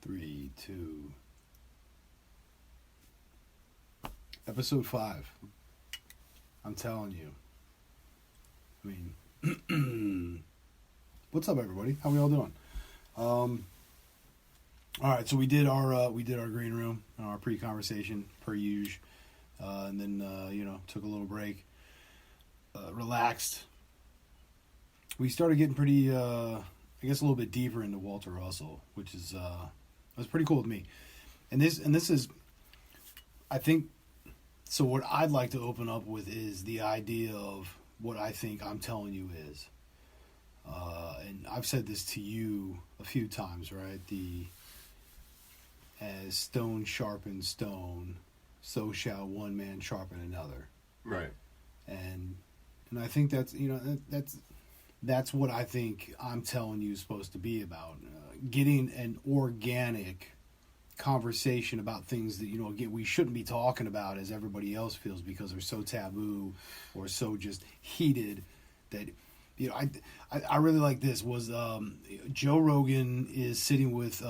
Three, two. Episode 5. I'm telling you. I mean, what's up, everybody? How we all doing? All right, so we did our green room, our pre-conversation per usual, and then took a little break, relaxed. We started getting pretty, I guess, a little bit deeper into Walter Russell, which is was pretty cool with me. And this is, I think. So what I'd like to open up with is the idea of what I think I'm telling you is. And I've said this to you a few times, right? As stone sharpens stone, so shall one man sharpen another. Right. And I think that's what I think I'm telling you is supposed to be about. Getting an organic conversation about things that, again, we shouldn't be talking about as everybody else feels because they're so taboo or so just heated that, I really like this was Joe Rogan is sitting with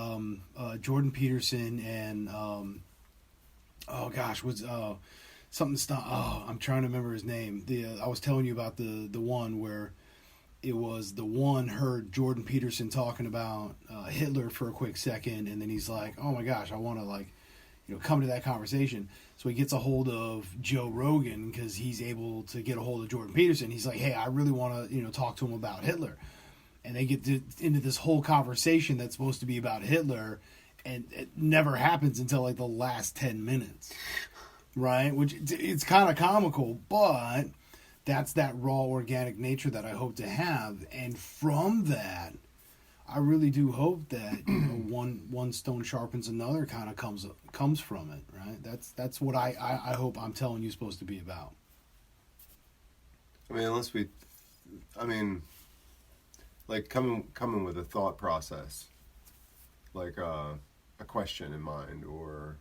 Jordan Peterson and I'm trying to remember his name. I was telling you about the one where it was the one heard Jordan Peterson talking about Hitler for a quick second, and then he's like, oh my gosh, I want to come to that conversation. So he gets a hold of Joe Rogan because he's able to get a hold of Jordan Peterson. He's like, hey, I really want to talk to him about Hitler. And they get into this whole conversation that's supposed to be about Hitler, and it never happens until like the last 10 minutes, right? Which it's kind of comical, but that's that raw organic nature that I hope to have. And from that, I really do hope that one stone sharpens another kind of comes from it, right? That's what I hope I'm telling you supposed to be about. I mean, like coming with a thought process, like a question in mind, or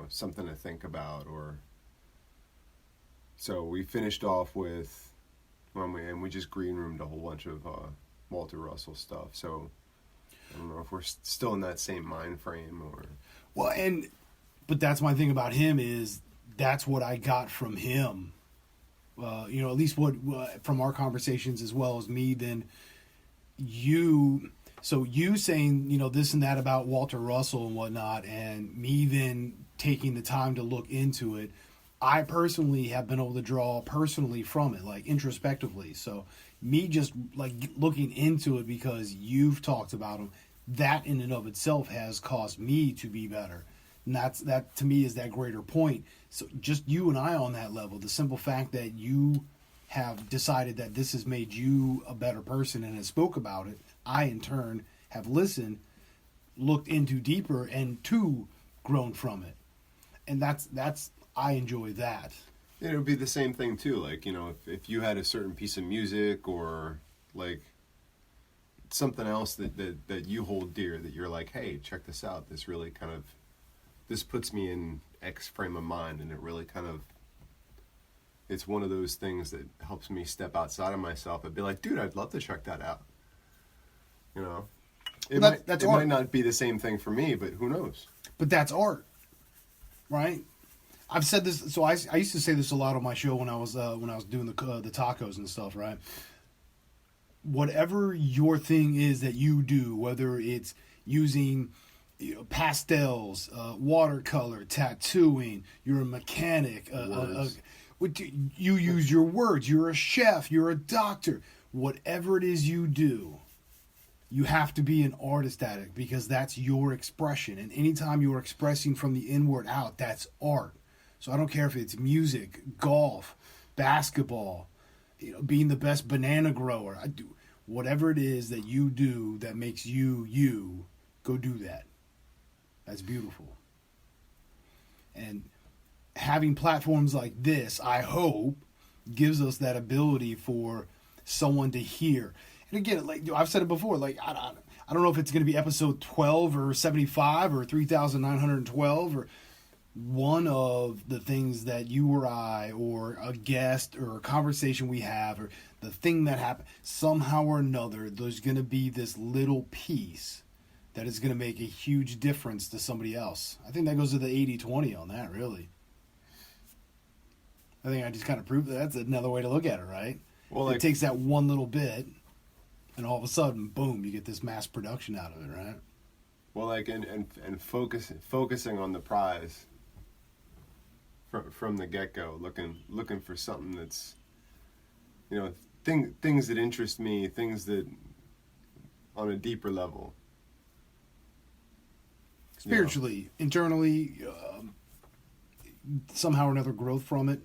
something to think about, or. So we finished off with we just green roomed a whole bunch of Walter Russell stuff. So I don't know if we're still in that same mind frame or. Well, but that's my thing about him is that's what I got from him. At least what from our conversations as well as me. Then you saying this and that about Walter Russell and whatnot, and me then taking the time to look into it. I personally have been able to draw personally from it, like introspectively. So me just like looking into it because you've talked about them, that in and of itself has caused me to be better. And that to me is that greater point. So just you and I on that level, the simple fact that you have decided that this has made you a better person and has spoke about it, I in turn have listened, looked into deeper, and too grown from it. And that's I enjoy that. It would be the same thing too. Like, if you had a certain piece of music or like something else that you hold dear, that you're like, hey, check this out. This really this puts me in X frame of mind, and it really it's one of those things that helps me step outside of myself and be like, dude, I'd love to check that out. It might not be the same thing for me, but who knows? But that's art, right? I've said this, so I used to say this a lot on my show when I was doing the tacos and stuff, right? Whatever your thing is that you do, whether it's using pastels, watercolor, tattooing, you're a mechanic, you use your words, you're a chef, you're a doctor, whatever it is you do, you have to be an artist at it because that's your expression. And anytime you're expressing from the inward out, that's art. So I don't care if it's music, golf, basketball, being the best banana grower. I do whatever it is that you do that makes you, go do that. That's beautiful. And having platforms like this, I hope, gives us that ability for someone to hear. And again, like I've said it before, like I don't know if it's going to be episode 12 or 75 or 3,912 or one of the things that you or I or a guest or a conversation we have or the thing that happened, somehow or another, there's going to be this little piece that is going to make a huge difference to somebody else. I think that goes to the 80-20 on that, really. I think I just kind of proved that that's another way to look at it, right? Well, it takes that one little bit, and all of a sudden, boom, you get this mass production out of it, right? Well, like, and focusing on the prize from the get-go, looking for something that's, you know, things that interest me, things that on a deeper level. Spiritually, internally, somehow or another growth from it.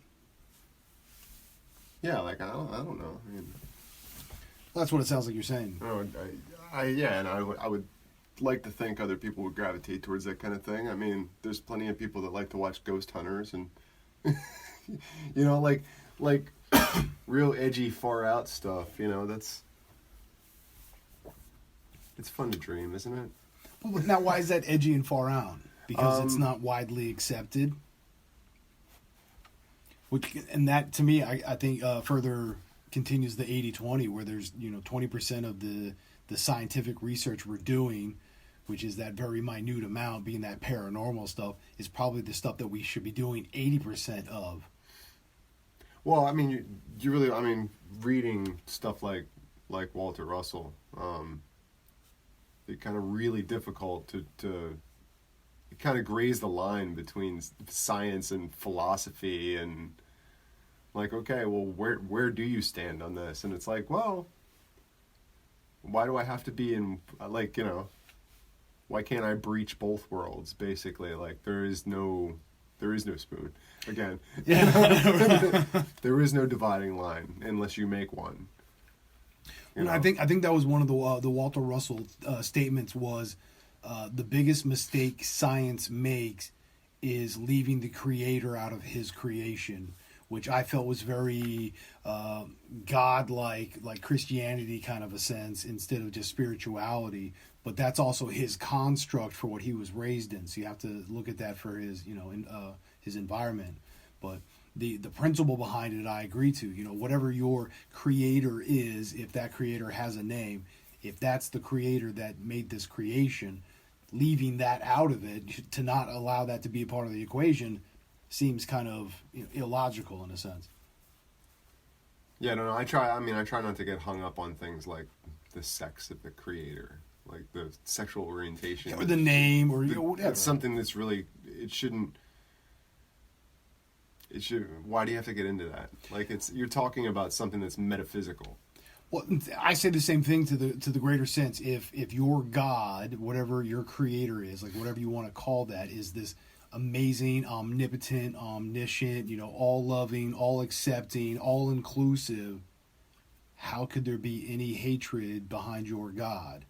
Yeah, like, I don't know. I mean, that's what it sounds like you're saying. No, and I would like to think other people would gravitate towards that kind of thing. I mean, there's plenty of people that like to watch ghost hunters and, you know, like real edgy, far out stuff. You know, it's fun to dream, isn't it? Well, now, why is that edgy and far out? Because it's not widely accepted. And that, to me, I think further continues the 80-20, where there's, 20% of the scientific research we're doing, which is that very minute amount, being that paranormal stuff, is probably the stuff that we should be doing 80% of. Well, I mean, you really, I mean, reading stuff like Walter Russell, it's kind of really difficult to kind of graze the line between science and philosophy, and like, okay, well, where do you stand on this? And it's like, well, why do I have to be in, like, why can't I breach both worlds? Basically, like, there is no spoon. Again, yeah. There is no dividing line unless you make one. I think that was one of the Walter Russell statements was the biggest mistake science makes is leaving the creator out of his creation, which I felt was very God-like, like Christianity kind of a sense, instead of just spirituality. But that's also his construct for what he was raised in. So you have to look at that for his, his environment. But the principle behind it, I agree to. Whatever your creator is, if that creator has a name, if that's the creator that made this creation, leaving that out of it, to not allow that to be a part of the equation, seems kind of illogical in a sense. Yeah, no, I try not to get hung up on things like the sex of the creator, like the sexual orientation, or the name, or whatever. It's something that's really, it should. Why do you have to get into that? Like, you're talking about something that's metaphysical. Well, I say the same thing to the greater sense. If your God, whatever your creator is, like whatever you want to call that, is this amazing, omnipotent, omniscient, all loving, all accepting, all inclusive, how could there be any hatred behind your God?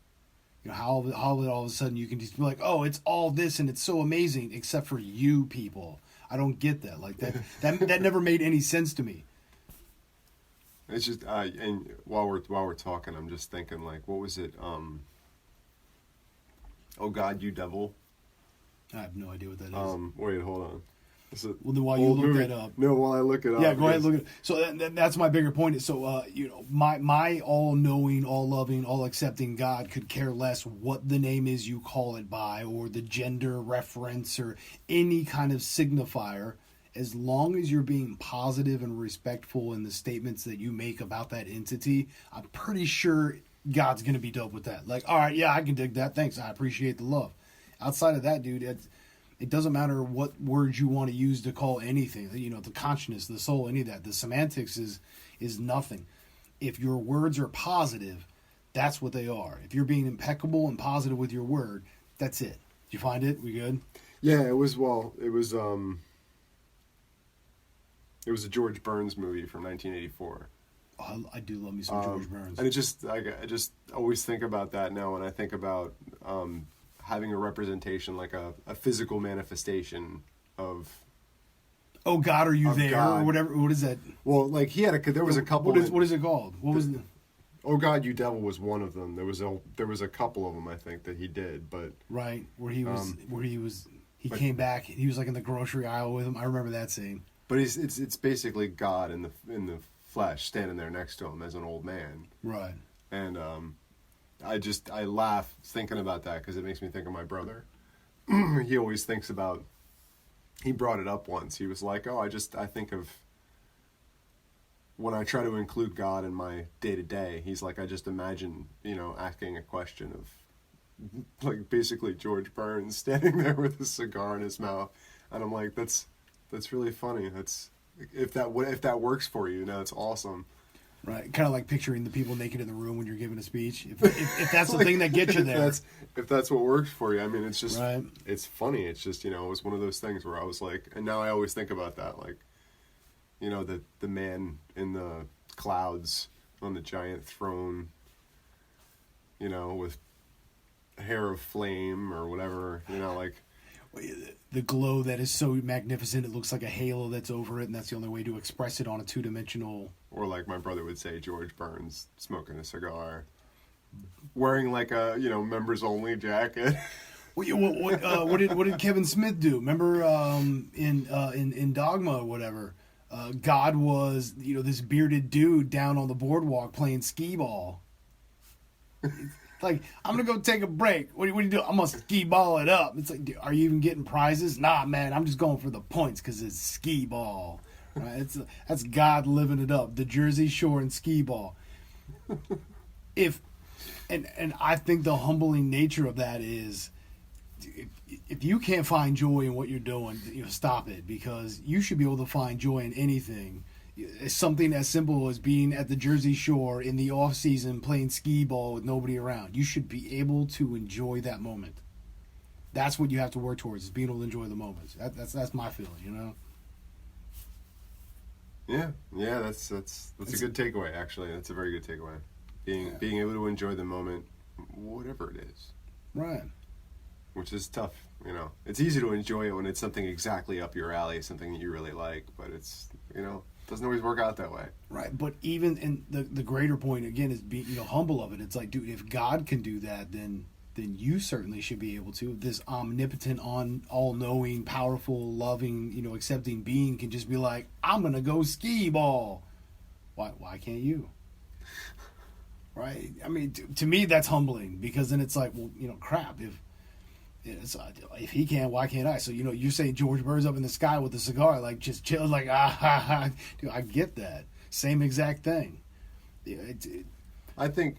How all of a sudden you can just be like, oh, it's all this and it's so amazing, except for you people. I don't get that. Like that never made any sense to me. It's just, and while we're talking, I'm just thinking, like, what was it? Oh God, you devil. I have no idea what that is. Wait, hold on. Well, then while you look that up. No, while I look it up. Yeah, go ahead, look it up. So that's my bigger point. So, my all-knowing, all-loving, all-accepting God could care less what the name is you call it by, or the gender reference, or any kind of signifier, as long as you're being positive and respectful in the statements that you make about that entity. I'm pretty sure God's going to be dope with that. Like, all right, yeah, I can dig that. Thanks. I appreciate the love. Outside of that, dude, it doesn't matter what words you want to use to call anything. The consciousness, the soul, any of that. The semantics is nothing. If your words are positive, that's what they are. If you're being impeccable and positive with your word, that's it. Did you find it? We good? Yeah, it was a George Burns movie from 1984. Oh, I do love me some George Burns. And I just always think about that now when I think about having a representation, like a physical manifestation of. Oh God, are you there? God. Or whatever. What is that? Well, like there was a couple. What is it called? What was the? Oh God, you devil was one of them. There was a couple of them, I think, that he did, but right where he came back. He was like in the grocery aisle with him. I remember that scene. But it's basically God in the flesh standing there next to him as an old man. Right. And I laugh thinking about that because it makes me think of my brother. He always thinks about. He brought it up once. He was like, "Oh, I think of when I try to include God in my day to day." He's like, "I just imagine, asking a question of, like, basically George Burns standing there with a cigar in his mouth," and I'm like, "That's really funny. That's if that works for you, it's awesome." Right, kind of like picturing the people naked in the room when you're giving a speech. If that's the thing that gets you there, if that's what works for you, I mean, it's just right. It's funny. It's just it was one of those things where I was like, and now I always think about that, like, the man in the clouds on the giant throne, with hair of flame or whatever, like. The glow that is so magnificent, it looks like a halo that's over it, and that's the only way to express it on a two-dimensional... Or like my brother would say, George Burns, smoking a cigar, wearing like a, members-only jacket. What did Kevin Smith do? Remember in Dogma or whatever, God was, this bearded dude down on the boardwalk playing skee ball. Like, I'm going to go take a break. What do you do? I'm going to skee ball it up. It's like, are you even getting prizes? Nah, man, I'm just going for the points because it's skee ball. Right? That's God living it up. The Jersey Shore and skee ball. And I think the humbling nature of that is, if you can't find joy in what you're doing, stop it, because you should be able to find joy in anything. It's something as simple as being at the Jersey Shore in the off season playing skee ball with nobody around. You should be able to enjoy that moment. That's what you have to work towards, is being able to enjoy the moments. That's my feeling, Yeah, that's a good takeaway. Actually, that's a very good takeaway. Being able to enjoy the moment, whatever it is. Right. Which is tough, It's easy to enjoy it when it's something exactly up your alley, something that you really like, but it's, doesn't always work out that way. Right, but even in the greater point, again, is being humble of it. It's like, dude, if God can do that, then you certainly should be able to. This omnipotent, all-knowing, powerful, loving, accepting being can just be like, I'm going to go skee ball. Why can't you? Right? I mean, to me, that's humbling, because then it's like, well, crap, if he can, why can't I? So, you're saying George Burns up in the sky with a cigar, like, just chill, like, dude, I get that. Same exact thing. Yeah, I think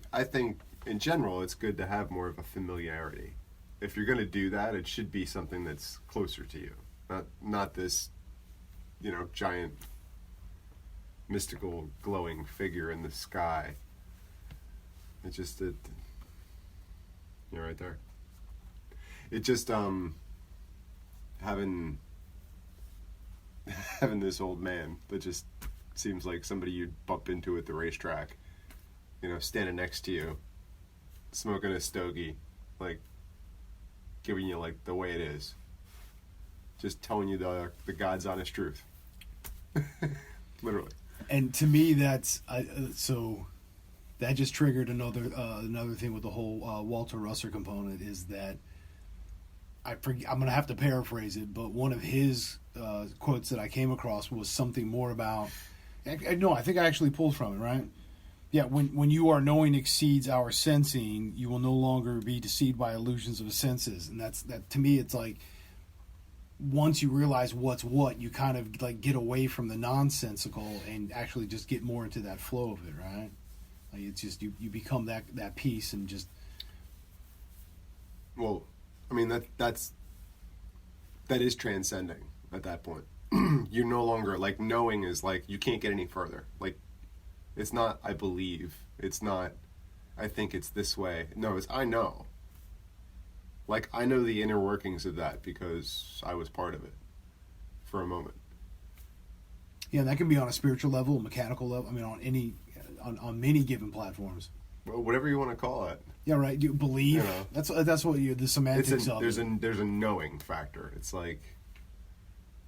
in general, it's good to have more of a familiarity. If you're going to do that, it should be something that's closer to you, not this, giant, mystical, glowing figure in the sky. You're right there. It just having this old man that just seems like somebody you'd bump into at the racetrack, standing next to you, smoking a stogie, like giving you like the way it is, just telling you the God's honest truth, literally. And to me, that's so. That just triggered another thing with the whole Walter Russer component, is that I'm going to have to paraphrase it, but one of his quotes that I came across was something more about. No, I think I actually pulled from it, right? Yeah, when you are knowing exceeds our sensing, you will no longer be deceived by illusions of the senses, and that to me, it's like, once you realize what's what, you kind of like get away from the nonsensical and actually just get more into that flow of it, right? Like, it's just you become that piece and just. Well, I mean that is transcending at that point. You no longer, like, knowing is like you can't get any further. Like, it's not I believe. It's not I think it's this way. No, it's I know. Like, I know the inner workings of that because I was part of it for a moment. Yeah, that can be on a spiritual level, a mechanical level. I mean, on many given platforms. Well, whatever you want to call it. Yeah, right. You believe. That's what the semantics of there's it. There's a knowing factor. It's like,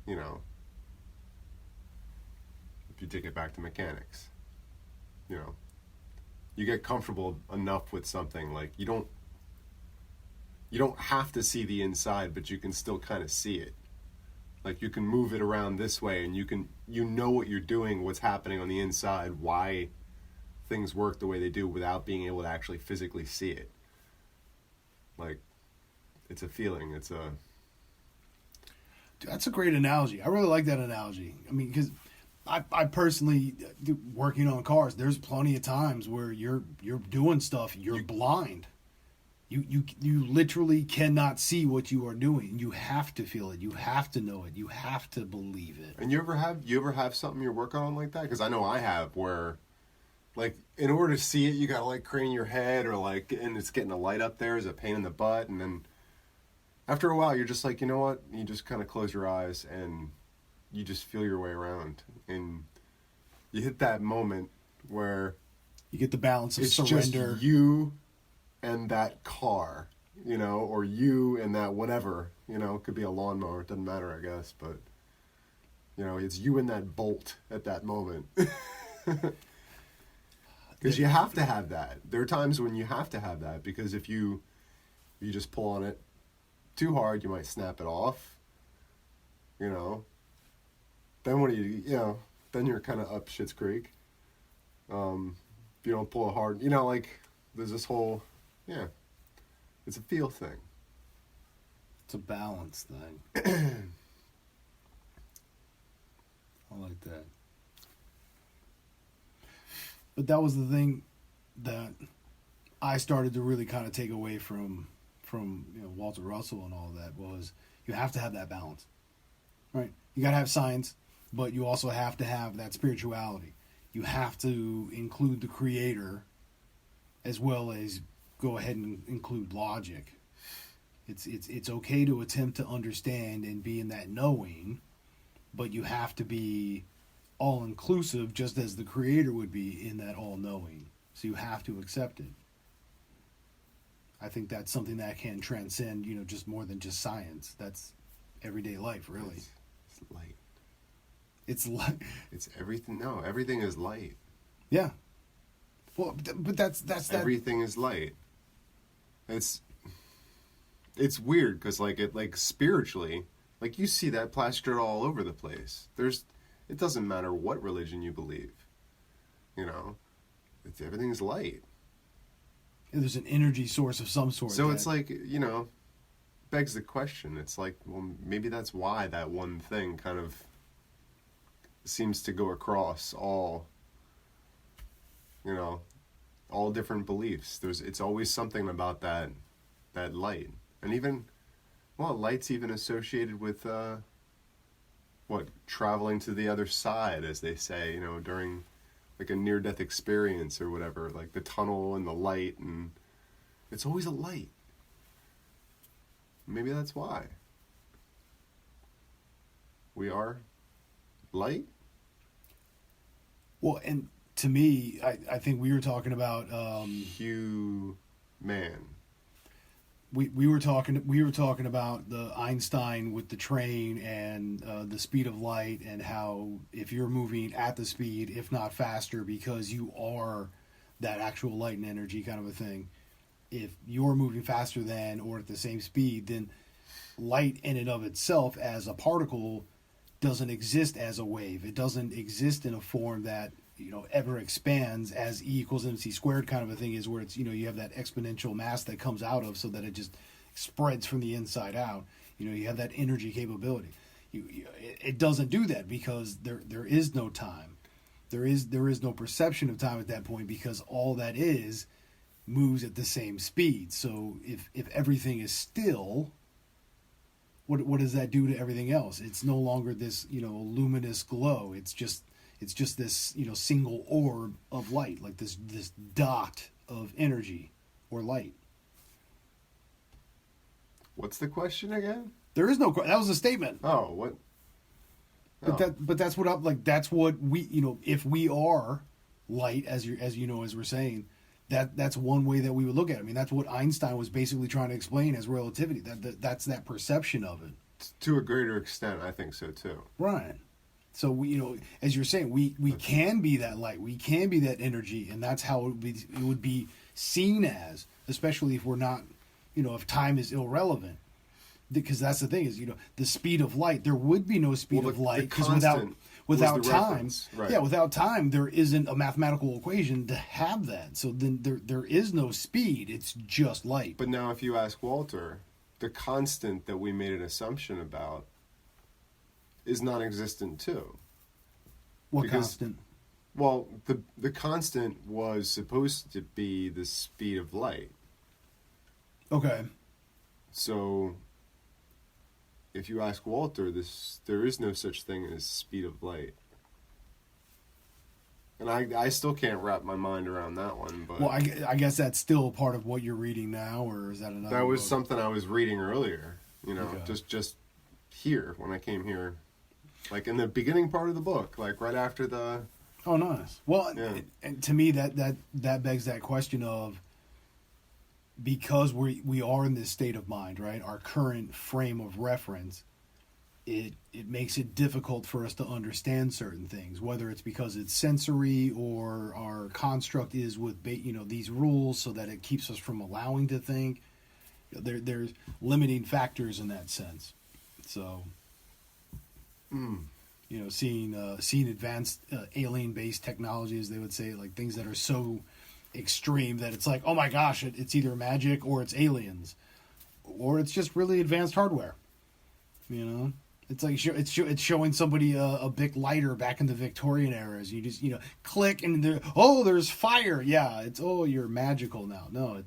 if you take it back to mechanics, you get comfortable enough with something, like you don't have to see the inside, but you can still kind of see it. Like, you can move it around this way, and you know what you're doing, what's happening on the inside, why things work the way they do without being able to actually physically see it. Like, it's a feeling. It's a... Dude, that's a great analogy. I really like that analogy. I mean, because I personally, working on cars, there's plenty of times where you're doing stuff, you're blind. You literally cannot see what you are doing. You have to feel it. You have to know it. You have to believe it. And you ever have something you're working on like that? Because I know I have, where, like, in order to see it, you gotta like crane your head, or like, and it's getting a light up there is a pain in the butt, and then after a while, you're just like, you know what? You just kind of close your eyes and you just feel your way around, and you hit that moment where you get the balance of it's surrender. Just you and that car, you know, or you and that whatever, you know, it could be a lawnmower, it doesn't matter, I guess, but, you know, it's you and that bolt at that moment. Because you have to have that. There are times when you have to have that, because if you just pull on it too hard, you might snap it off, you know. Then what do you know, then you're kind of up Schitt's Creek. If you don't pull it hard, you know, like, there's this whole... Yeah, it's a feel thing. It's a balance thing. I like that. But that was the thing that I started to really kind of take away from Walter Russell and all that, was you have to have that balance, right? You got to have science, but you also have to have that spirituality. You have to include the creator as well as go ahead and include logic. It's okay to attempt to understand and be in that knowing, but you have to be all inclusive, just as the creator would be in that all knowing. So you have to accept it. I think that's something that can transcend, just more than just science. That's everyday life, really. It's light. It's light. It's everything. No, everything is light. Yeah. Well, but that's that. Everything is light. It's weird because like spiritually, like, you see that plastered all over the place. It doesn't matter what religion you believe, everything's light. There's an energy source of some sort. So it's like, begs the question. It's like, well, maybe that's why that one thing kind of seems to go across all different beliefs. It's always something about that light. And even, light's even associated with, traveling to the other side, as they say, during like a near-death experience or whatever, like the tunnel and the light, and it's always a light. Maybe that's why. We are light? Well, and to me, I think we were talking about Human. We were talking about the Einstein with the train and the speed of light, and how if you're moving at the speed, if not faster, because you are that actual light and energy kind of a thing, if you're moving faster than or at the same speed, then light in and of itself as a particle doesn't exist as a wave. It doesn't exist in a form that ever expands, as E equals MC squared kind of a thing is, where it's you have that exponential mass that comes out of, so that it just spreads from the inside out. You have that energy capability. It doesn't do that, because there is no time. There is no perception of time at that point, because all that is moves at the same speed. So if everything is still, what does that do to everything else? It's no longer this luminous glow. It's just this single orb of light, like this dot of energy or light. What's the question again? There is no. That was a statement. Oh, what? But that's what that's what we if we are light, as we're saying, that's one way that we would look at it. I mean, that's what Einstein was basically trying to explain as relativity. That's that perception of it. To a greater extent, I think so too. Right. So we, as you're saying, we can be that light, we can be that energy, and that's how it would be seen as, especially if we're not, if time is irrelevant, because that's the thing is, the speed of light, there would be no speed of light, because without was the time, reference, right. yeah, without time, there isn't a mathematical equation to have that. So then there is no speed. It's just light. But now, if you ask Walter, the constant that we made an assumption about is non-existent too. What because- constant? Well, the constant was supposed to be the speed of light. Okay. So, if you ask Walter, there is no such thing as speed of light. And I still can't wrap my mind around that one. But Well, I guess that's still part of what you're reading now, or is that another? that was book? something I was reading earlier. Okay. Just here when I came here, like in the beginning part of the book, like right after the. Oh, nice. Well, Yeah. and to me, that begs that question of, because we are in this state of mind, right? Our current frame of reference, it makes it difficult for us to understand certain things, whether it's because it's sensory or our construct is with these rules, so that it keeps us from allowing to think. There's limiting factors in that sense. So. Seeing advanced alien-based technologies, they would say, like things that are so extreme that it's like, oh my gosh, it's either magic or it's aliens, or it's just really advanced hardware. It's like it's showing somebody a big lighter back in the Victorian eras. You just click and there's fire. Yeah, you're magical now. No,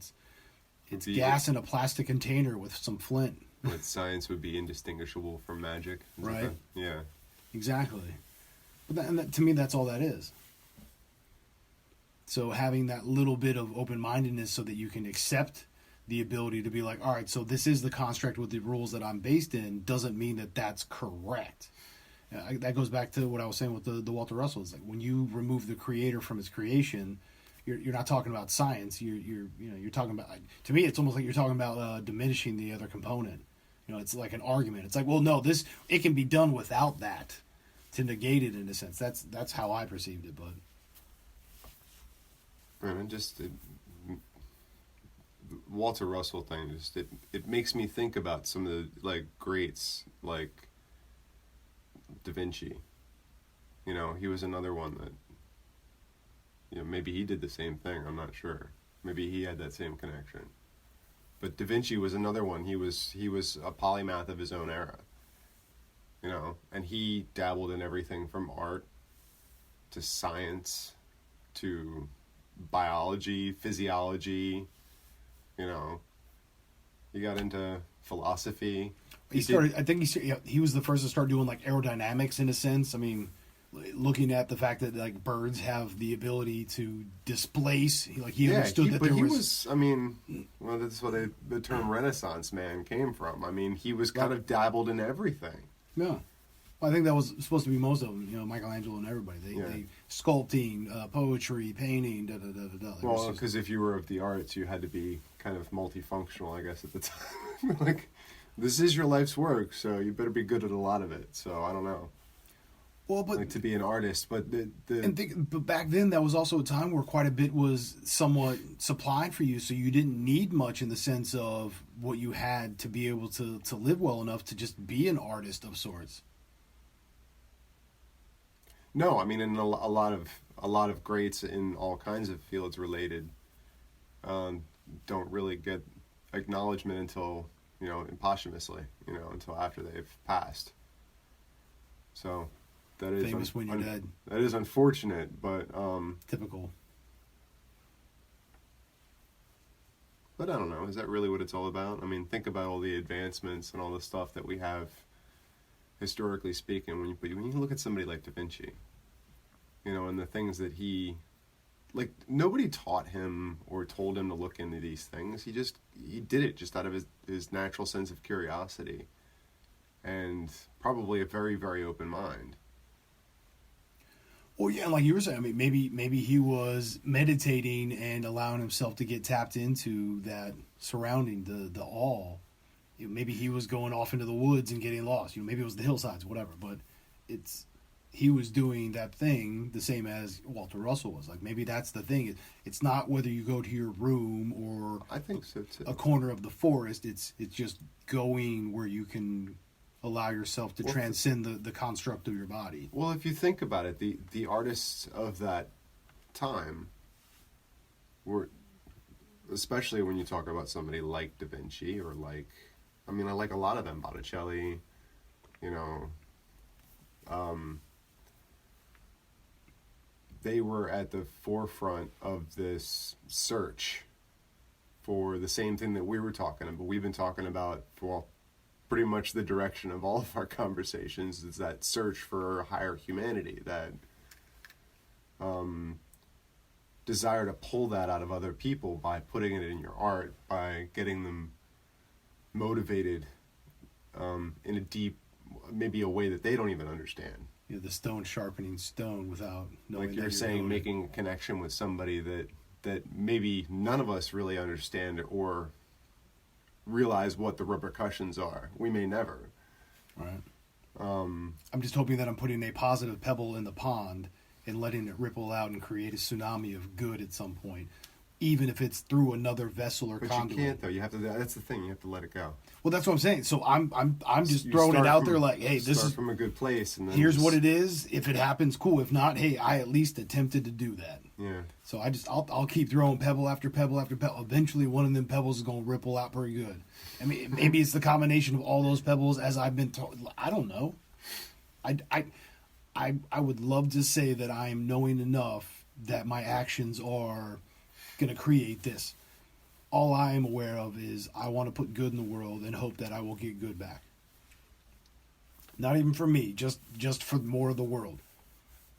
it's gas in a plastic container with some flint. But science would be indistinguishable from magic, Right? Yeah. Exactly. But to me, that's all that is. So having that little bit of open-mindedness so that you can accept the ability to be like, all right, so this is the construct with the rules that I'm based in, doesn't mean that that's correct. That goes back to what I was saying with the Walter Russell. It's like when you remove the creator from his creation, you're not talking about science. You're talking about, to me, it's almost like you're talking about diminishing the other component. It's like an argument. It's like, well, no, it can be done without that, to negate it in a sense. That's how I perceived it. But Walter Russell thing, it makes me think about some of the like greats, like Da Vinci. He was another one that maybe he did the same thing. I'm not sure. Maybe he had that same connection. But Da Vinci was another one. He was a polymath of his own era. And he dabbled in everything from art to science to biology, physiology. He got into philosophy. I think he was the first to start doing like aerodynamics in a sense. I mean, looking at the fact that like birds have the ability to displace, he understood that he was. I mean, well, that's where the term Renaissance man came from. I mean, he was kind of dabbled in everything. Yeah, well, I think that was supposed to be most of them. Michelangelo and everybody. They sculpting, poetry, painting, da da da da da. Well, because if you were of the arts, you had to be kind of multifunctional, I guess, at the time. Like, this is your life's work, so you better be good at a lot of it. So I don't know. Well, but like to be an artist, but but back then that was also a time where quite a bit was somewhat supplied for you, so you didn't need much in the sense of what you had to be able to live well enough to just be an artist of sorts. No, I mean, in a lot of greats in all kinds of fields related, don't really get acknowledgement until posthumously, until after they've passed. So. That is famous when you're dead. That is unfortunate, but typical. But I don't know. Is that really what it's all about? I mean, think about all the advancements and all the stuff that we have, historically speaking. When you look at somebody like Da Vinci, and the things that nobody taught him or told him to look into these things. He did it just out of his natural sense of curiosity, and probably a very, very open mind. Well, yeah, like you were saying, I mean, maybe he was meditating and allowing himself to get tapped into that surrounding the awe. Maybe he was going off into the woods and getting lost. Maybe it was the hillsides, whatever. But he was doing that thing the same as Walter Russell was. Like maybe that's the thing. It's not whether you go to your room or I think so too. A corner of the forest. It's just going where you can allow yourself to transcend the construct of your body. Well, if you think about it, the artists of that time were, especially when you talk about somebody like Da Vinci or like, I mean, I like a lot of them, Botticelli, you know, they were at the forefront of this search for the same thing that we were talking about. We've been talking about for pretty much the direction of all of our conversations, is that search for higher humanity, that desire to pull that out of other people by putting it in your art, by getting them motivated in a deep, maybe a way that they don't even understand. You know, the stone sharpening stone without knowing. Like you're saying, making a connection with somebody that maybe none of us really understand or realize what the repercussions are. We may never. Right. I'm just hoping that I'm putting a positive pebble in the pond and letting it ripple out and create a tsunami of good at some point, even if it's through another vessel or conduit. But you can't, though. You have to. That's the thing. You have to let it go. Well, that's what I'm saying. So I'm just throwing it out there like, hey, this is from a good place, and then here's what it is. If it happens, cool. If not, hey, I at least attempted to do that. Yeah. So I'll keep throwing pebble after pebble after pebble. Eventually, one of them pebbles is going to ripple out pretty good. I mean, maybe it's the combination of all those pebbles, as I've been told. I don't know. I would love to say that I am knowing enough that my actions are going to create this. All I am aware of is I want to put good in the world and hope that I will get good back. Not even for me, just for more of the world.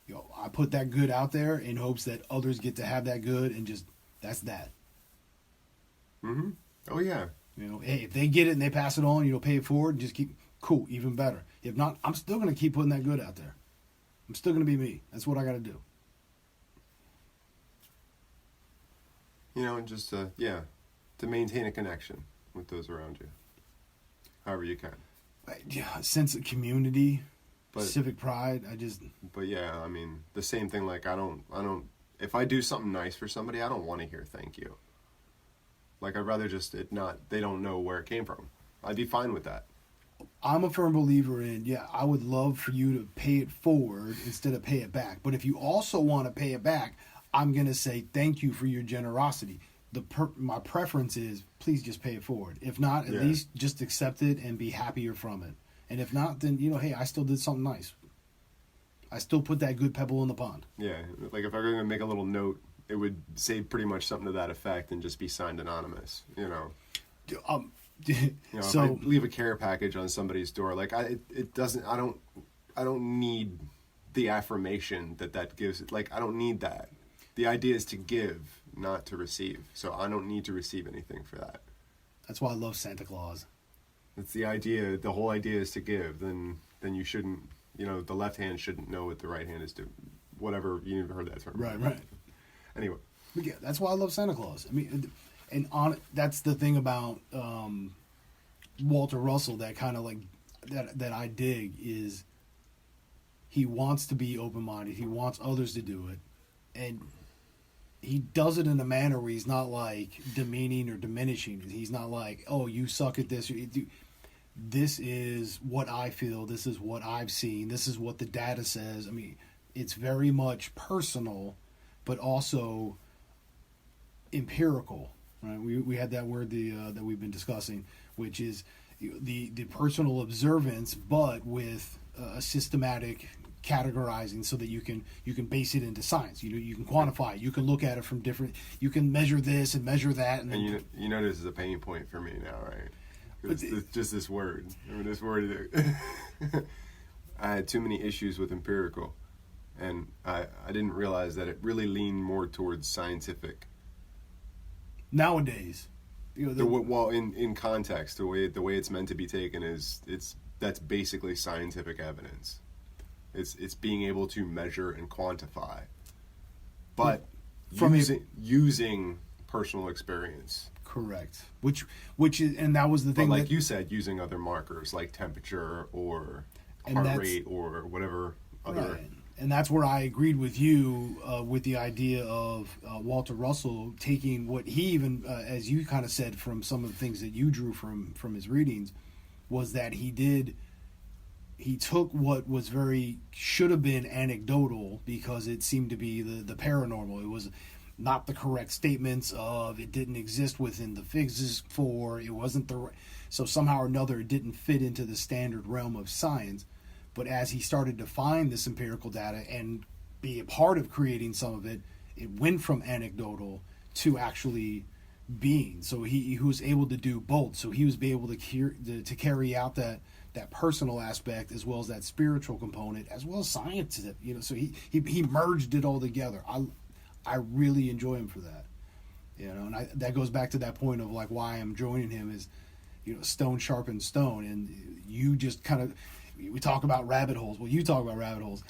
You know, I put that good out there in hopes that others get to have that good, and just that's that. Mm-hmm. Oh yeah. You know, hey, if they get it and they pass it on, you know, pay it forward, and just keep cool, even better. If not, I'm still going to keep putting that good out there. I'm still going to be me. That's what I got to do. You know, and just to maintain a connection with those around you, however you can. Yeah, a sense of community, civic pride. But yeah, I mean, the same thing. Like I don't. If I do something nice for somebody, I don't want to hear thank you. Like I'd rather just they don't know where it came from. I'd be fine with that. I'm a firm believer in, I would love for you to pay it forward instead of pay it back. But if you also want to pay it back, I'm going to say thank you for your generosity. My preference is please just pay it forward. If not, at least just accept it and be happier from it. And if not, then, hey, I still did something nice. I still put that good pebble in the pond. Yeah, like if I were going to make a little note, it would say pretty much something to that effect and just be signed anonymous, you know. So, if I leave a care package on somebody's door, like I don't need the affirmation that gives it. Like I don't need that. The idea is to give, not to receive. So I don't need to receive anything for that. That's why I love Santa Claus. It's the idea. The whole idea is to give. Then you shouldn't. The left hand shouldn't know what the right hand is doing. Whatever, you've heard that term. Right. Anyway. But yeah, that's why I love Santa Claus. I mean, that's the thing about Walter Russell that kind of like that I dig is he wants to be open-minded. He wants others to do it, and he does it in a manner where he's not like demeaning or diminishing. He's not like, oh, you suck at this. This is what I feel. This is what I've seen. This is what the data says. I mean, it's very much personal, but also empirical. Right? We had that word that we've been discussing, which is the personal observance, but with a systematic categorizing, so that you can base it into science. You can quantify it. You can look at it from different. You can measure this and measure that. And you know this is a pain point for me now, right? It's just this word. I mean, this word. I had too many issues with empirical, and I didn't realize that it really leaned more towards scientific. Nowadays, in context, the way it's meant to be taken that's basically scientific evidence. It's being able to measure and quantify, but using personal experience. Correct. Which is, and that was the thing. But like you said, using other markers like temperature or heart rate or whatever other. Right. And that's where I agreed with you with the idea of Walter Russell taking what he even, as you kind of said from some of the things that you drew from his readings, was that he did he took what was should have been anecdotal because it seemed to be the paranormal. It was not the correct statements of it didn't exist within the physics for it wasn't so somehow or another it didn't fit into the standard realm of science. But as he started to find this empirical data and be a part of creating some of it, it went from anecdotal to actually being. So he was able to do both. So he was able to carry out that personal aspect as well as that spiritual component as well as science. So he merged it all together. I really enjoy him for that. And that goes back to that point of like why I'm joining him is, stone sharpens stone, and you just kind of we talk about rabbit holes. Well, you talk about rabbit holes.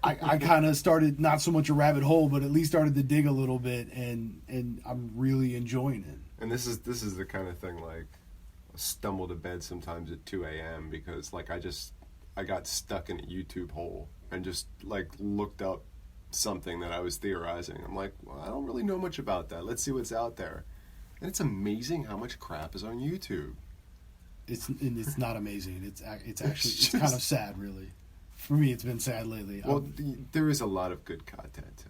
I kind of started not so much a rabbit hole, but at least started to dig a little bit, and I'm really enjoying it. And this is the kind of thing like I stumble to bed sometimes at 2 a.m. because like I got stuck in a YouTube hole and just like looked up something that I was theorizing. I'm like, well, I don't really know much about that. Let's see what's out there. And it's amazing how much crap is on YouTube. It's not amazing. It's actually it's kind of sad, really. For me, it's been sad lately. Well, there is a lot of good content.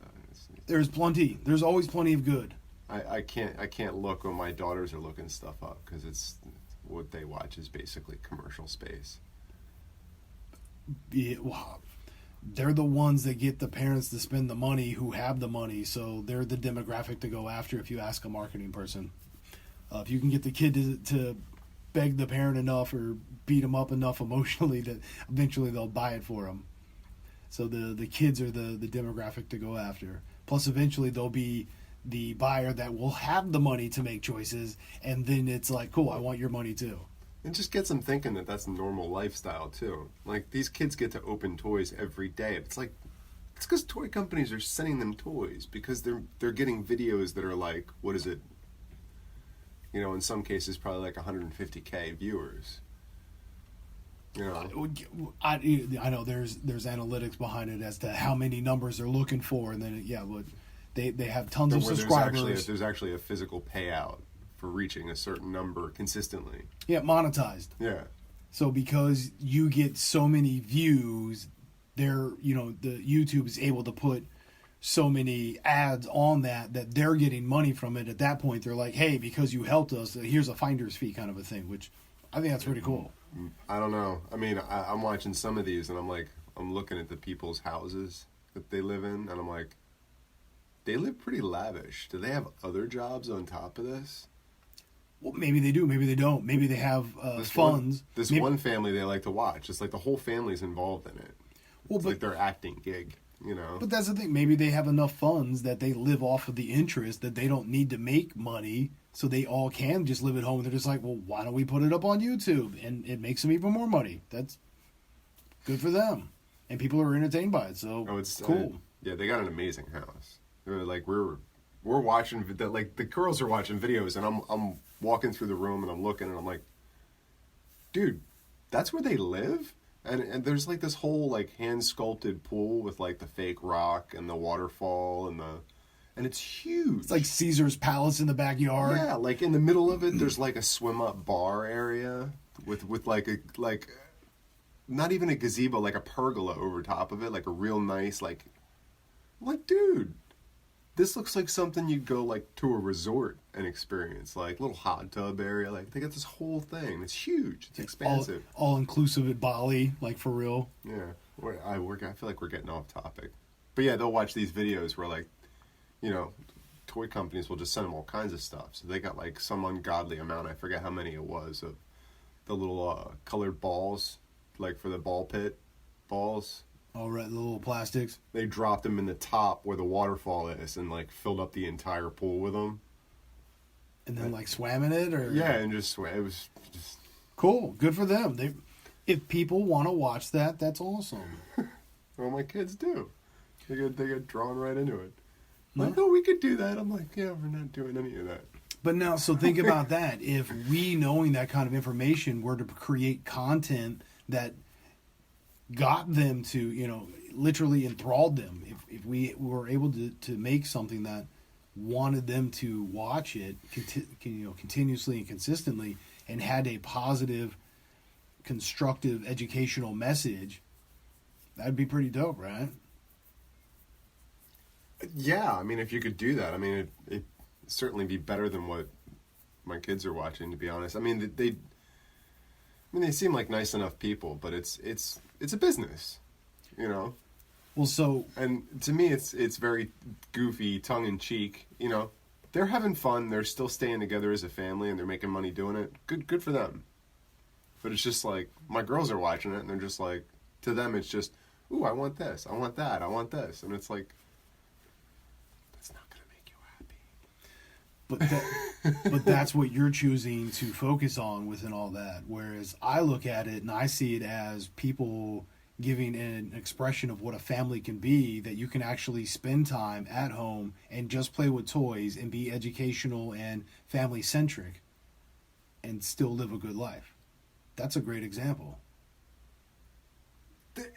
There's plenty. There's always plenty of good. I can't look when my daughters are looking stuff up because it's what they watch is basically commercial space. Wow. They're the ones that get the parents to spend the money who have the money, so they're the demographic to go after if you ask a marketing person. If you can get the kid to beg the parent enough or beat them up enough emotionally that eventually they'll buy it for them. So the kids are the demographic to go after. Plus eventually they'll be the buyer that will have the money to make choices, and then it's like, cool, I want your money too. It just gets them thinking that that's a normal lifestyle too. Like these kids get to open toys every day. It's like it's because toy companies are sending them toys because they're getting videos that are like, what is it? In some cases probably like 150K viewers. I know there's analytics behind it as to how many numbers they're looking for, and then but they have tons of subscribers. There's actually a physical payout for reaching a certain number consistently. Yeah, monetized. Yeah. So because you get so many views, the YouTube is able to put so many ads on that they're getting money from it. At that point, they're like, hey, because you helped us, here's a finder's fee kind of a thing, which I think that's pretty cool. I don't know. I mean, I'm watching some of these, and I'm looking at the people's houses that they live in, and I'm like, they live pretty lavish. Do they have other jobs on top of this? Well, maybe they do. Maybe they don't. Maybe they have funds. One family they like to watch. It's like the whole family's involved in it. It's like their acting gig, But that's the thing. Maybe they have enough funds that they live off of the interest that they don't need to make money, so they all can just live at home. They're just like, well, why don't we put it up on YouTube? And it makes them even more money. That's good for them. And people are entertained by it, so it's cool. Yeah, they got an amazing house. Like we're watching, like the girls are watching videos, and I'm walking through the room and I'm looking and I'm like, dude, that's where they live? And there's like this whole like hand sculpted pool with like the fake rock and the waterfall and it's huge. It's like Caesar's Palace in the backyard. Yeah, like in the middle of it there's like a swim up bar area with like not even a gazebo, like a pergola over top of it, like a real nice like dude, this looks like something you'd go like to a resort and experience, like little hot tub area. Like they got this whole thing. It's huge. It's expansive. All inclusive at Bali, like for real. Yeah, I feel like we're getting off topic, but yeah, they'll watch these videos where like, toy companies will just send them all kinds of stuff. So they got like some ungodly amount. I forget how many it was of the little colored balls, like for the ball pit balls. All right, the little plastics. They dropped them in the top where the waterfall is and like filled up the entire pool with them. And then like swam in it, or yeah, and just swam. It was just cool. Good for them. If people want to watch that, that's awesome. Well, my kids do. They get drawn right into it. Like, oh, we could do that. I'm like, yeah, we're not doing any of that. But now, so think about that. If we, knowing that kind of information, were to create content that got them to, literally enthralled them. If we were able to make something that wanted them to watch it, continuously and consistently, and had a positive constructive educational message, that'd be pretty dope, right? Yeah, I mean, if you could do that, I mean, it'd certainly be better than what my kids are watching, to be honest. I mean, they seem like nice enough people, but it's a business, you know. Well, so, and to me, it's very goofy, tongue in cheek. You know, they're having fun. They're still staying together as a family, and they're making money doing it. Good for them. But it's just like my girls are watching it, and they're just like, to them, it's just, ooh, I want this, I want that, I want this, and it's like, that's not gonna make you happy. But that's what you're choosing to focus on within all that. Whereas I look at it and I see it as people giving an expression of what a family can be, that you can actually spend time at home and just play with toys and be educational and family centric and still live a good life. That's a great example.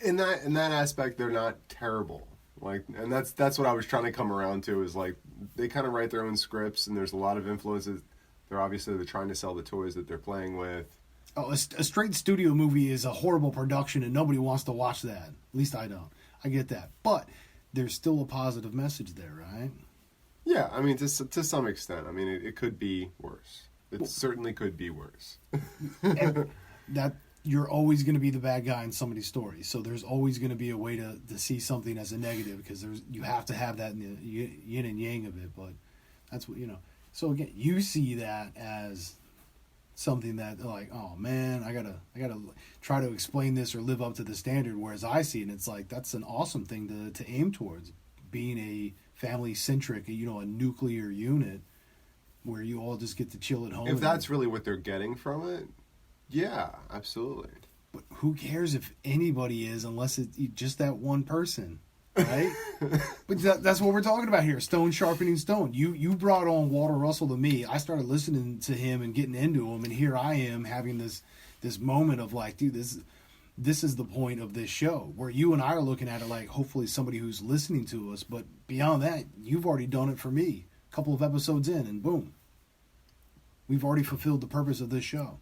In that aspect, they're not terrible. Like, and that's what I was trying to come around to, is like they kind of write their own scripts, and there's a lot of influences. They're trying to sell the toys that they're playing with. Oh, a straight studio movie is a horrible production, and nobody wants to watch that. At least I don't. I get that, but there's still a positive message there, right? Yeah, I mean, to some extent. I mean, it could be worse. It certainly could be worse. And that you're always going to be the bad guy in somebody's story, so there's always going to be a way to see something as a negative, because you have to have that in the yin and yang of it. But that's what, you know. So again, you see that as something that, like, oh man, I gotta try to explain this or live up to the standard. Whereas I see it, and it's like, that's an awesome thing to aim towards, being a family centric, you know, a nuclear unit where you all just get to chill at home. If that's really what they're getting from it, yeah, absolutely. But who cares if anybody is, unless it's just that one person, right? But that's what we're talking about here. Stone sharpening stone. You brought on Walter Russell to me. I started listening to him and getting into him, and here I am having this moment of like, dude, this is the point of this show, where you and I are looking at it like, hopefully somebody who's listening to us. But beyond that, you've already done it for me. A couple of episodes in, and boom, we've already fulfilled the purpose of this show.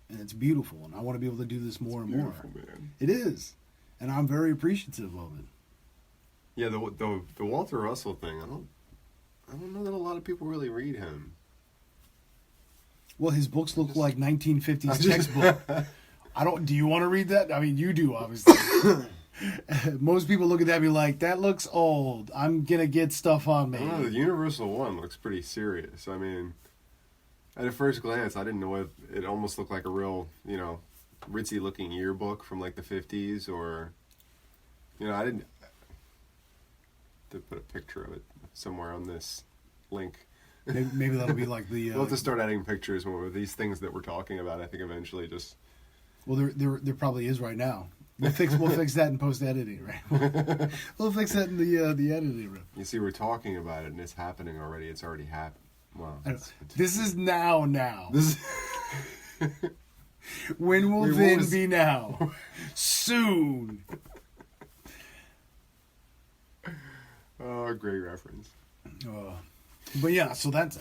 And it's beautiful, and I want to be able to do this more and more. Man. It is, and I'm very appreciative of it. Yeah, the Walter Russell thing, I don't know that a lot of people really read him. Well, his books look like 1950s textbook. Do you want to read that? I mean, you do, obviously. Most people look at that and be like, that looks old. I'm going to get stuff on me. I don't know, the Universal one looks pretty serious. I mean, at a first glance, I didn't know it almost looked like a real, you know, ritzy looking yearbook from like the 50s, or, you know, I didn't to put a picture of it somewhere on this link. Maybe that'll be like the... we'll have to start adding pictures with these things that we're talking about, I think, eventually. Just... Well, there probably is right now. We'll fix that in post-editing, right? We'll fix that in the editing room. You see, we're talking about it, and it's happening already. It's already happened. Wow. This is now. This is... When will then be now? Soon. Oh, great reference. But yeah, so that's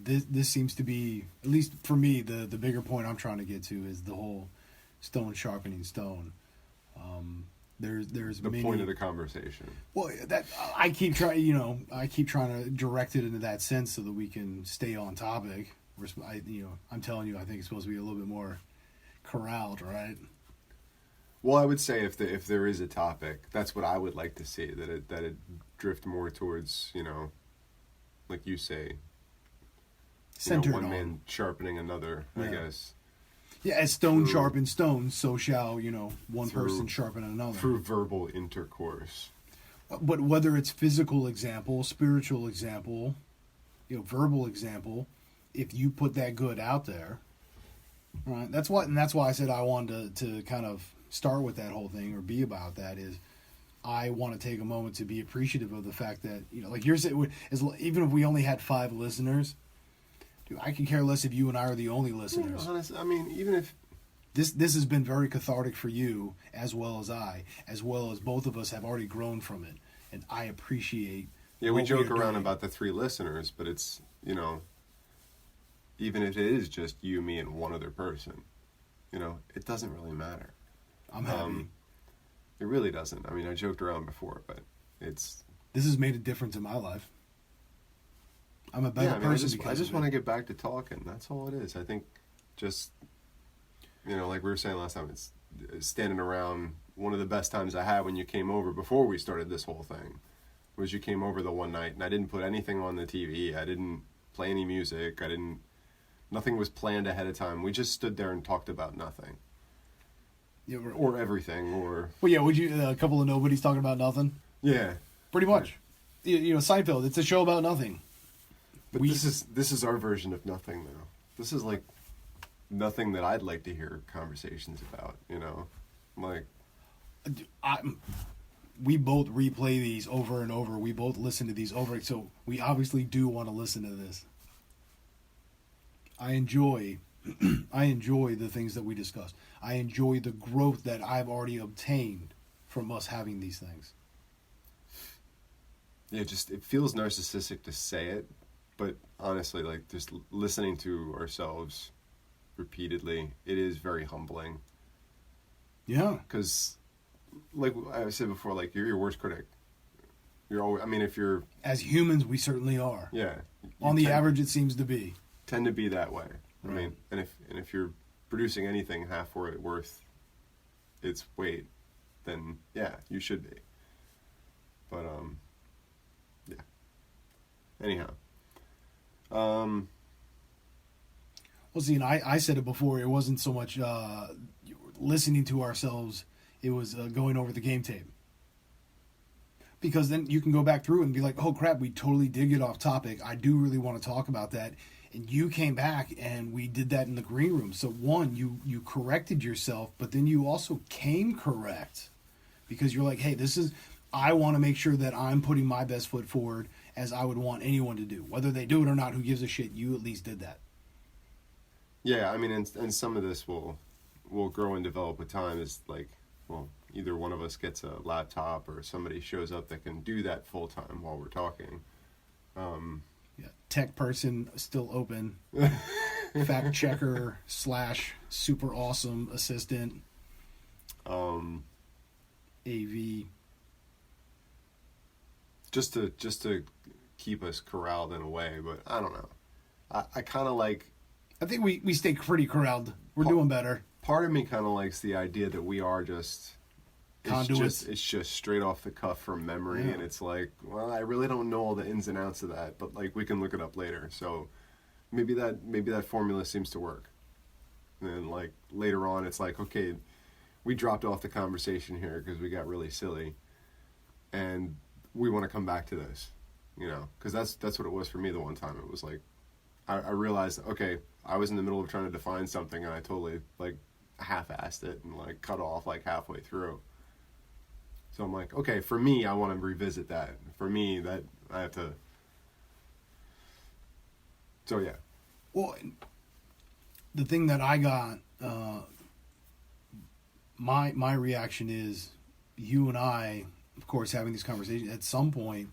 this seems to be, at least for me, the bigger point I'm trying to get to is the whole stone sharpening stone. There's the many, point of the conversation. Well, that I keep trying to direct it into that sense so that we can stay on topic. I'm telling you, I think it's supposed to be a little bit more corralled, right? Well, I would say if there is a topic, that's what I would like to see, that it drift more towards, you know, like you say, centered one on man sharpening another, yeah. I guess. Yeah, as stone sharpens stone, so shall, one person sharpen another. Through verbal intercourse. But whether it's physical example, spiritual example, verbal example, if you put that good out there, right? That's why I said I wanted to kind of start with that whole thing, or be about that, is I want to take a moment to be appreciative of the fact that, like you're saying, even if we only had 5 listeners, dude, I can care less if you and I are the only listeners. Honestly, I mean, even if this has been very cathartic for you, as well as both of us have already grown from it, and I appreciate. Yeah, we joke around about the 3 listeners, but it's, even if it is just you, me, and one other person, it doesn't really matter. I'm happy. It really doesn't. I mean, I joked around before, but this has made a difference in my life. I'm a better person I just want to get back to talking. That's all it is. I think just, like we were saying last time, it's standing around. One of the best times I had when you came over before we started this whole thing was you came over the one night and I didn't put anything on the TV. I didn't play any music. Nothing was planned ahead of time. We just stood there and talked about nothing. Yeah, or everything, or... Well, yeah, would you, a couple of nobodies talking about nothing? Yeah. Pretty much. Yeah. Seinfeld, it's a show about nothing. But this is our version of nothing, though. This is, like, nothing that I'd like to hear conversations about, Like... We both replay these over and over. We both listen to these over. So we obviously do want to listen to this. I enjoy the things that we discuss. I enjoy the growth that I've already obtained from us having these things. Yeah, it feels narcissistic to say it, but honestly, like, just listening to ourselves repeatedly, it is very humbling. Yeah. Because, like I said before, like, you're your worst critic. You're always, if you're... As humans, we certainly are. Yeah. On the average, it seems to be. Tend to be that way. Right. And if you're producing anything half worth its weight, then yeah, you should be. But yeah. Anyhow. Well, see, and I said it before. It wasn't so much listening to ourselves. It was going over the game tape. Because then you can go back through and be like, oh crap, we totally did get off topic. I do really want to talk about that. And you came back and we did that in the green room. So one, you corrected yourself, but then you also came correct. Because you're like, hey, I want to make sure that I'm putting my best foot forward as I would want anyone to do. Whether they do it or not, who gives a shit? You at least did that. Yeah, and some of this will grow and develop with time. Is like, well, either one of us gets a laptop or somebody shows up that can do that full time while we're talking. Yeah, tech person still open. Fact checker / super awesome assistant. AV. Just to keep us corralled in a way, but I don't know. I kind of like... I think we stay pretty corralled. We're doing better. Part of me kind of likes the idea that we are just... Conduits. It's just straight off the cuff from memory, and it's like, well, I really don't know all the ins and outs of that, but like we can look it up later. So maybe that formula seems to work. And then like later on, it's like, okay, we dropped off the conversation here because we got really silly, and we want to come back to this, because that's what it was for me the one time. It was like I realized, okay, I was in the middle of trying to define something, and I totally like half-assed it and like cut off like halfway through. So I'm like, okay, for me, I want to revisit that. For me, that I have to. So yeah. Well, the thing that I got, my reaction is, you and I, of course, having these conversations. At some point,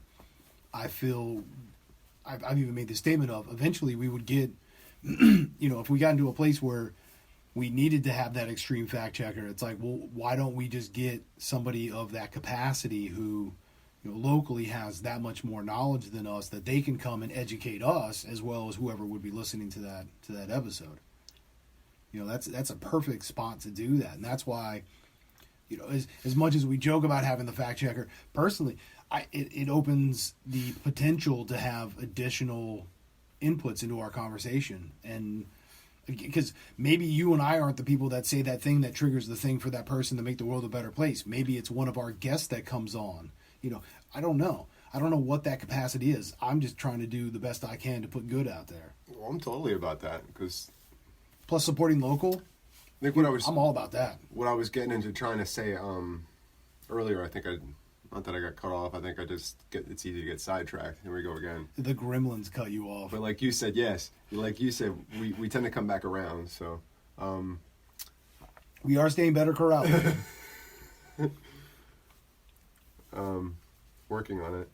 I feel, I've even made the statement of, eventually we would get, if we got into a place where we needed to have that extreme fact checker, it's like, well, why don't we just get somebody of that capacity who, locally has that much more knowledge than us, that they can come and educate us as well as whoever would be listening to that episode. That's a perfect spot to do that, and that's why, as much as we joke about having the fact checker, personally, it opens the potential to have additional inputs into our conversation. And because maybe you and I aren't the people that say that thing that triggers the thing for that person to make the world a better place. Maybe it's one of our guests that comes on. I don't know. I don't know what that capacity is. I'm just trying to do the best I can to put good out there. Well, I'm totally about that, because... Plus supporting local, I think I'm all about that. What I was getting into trying to say earlier, I think not that I got cut off, I think it's easy to get sidetracked. Here we go again. The gremlins cut you off. But like you said, yes. Like you said, we tend to come back around, so... we are staying better corralled. Working on it.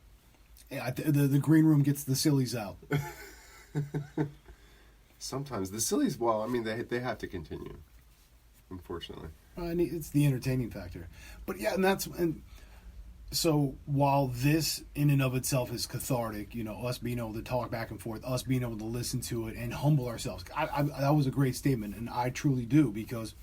Yeah, the green room gets the sillies out. Sometimes. The sillies, well, they have to continue. unfortunately. It's the entertaining factor. But yeah, and so while this in and of itself is cathartic, us being able to talk back and forth, us being able to listen to it and humble ourselves, that was a great statement, and I truly do, because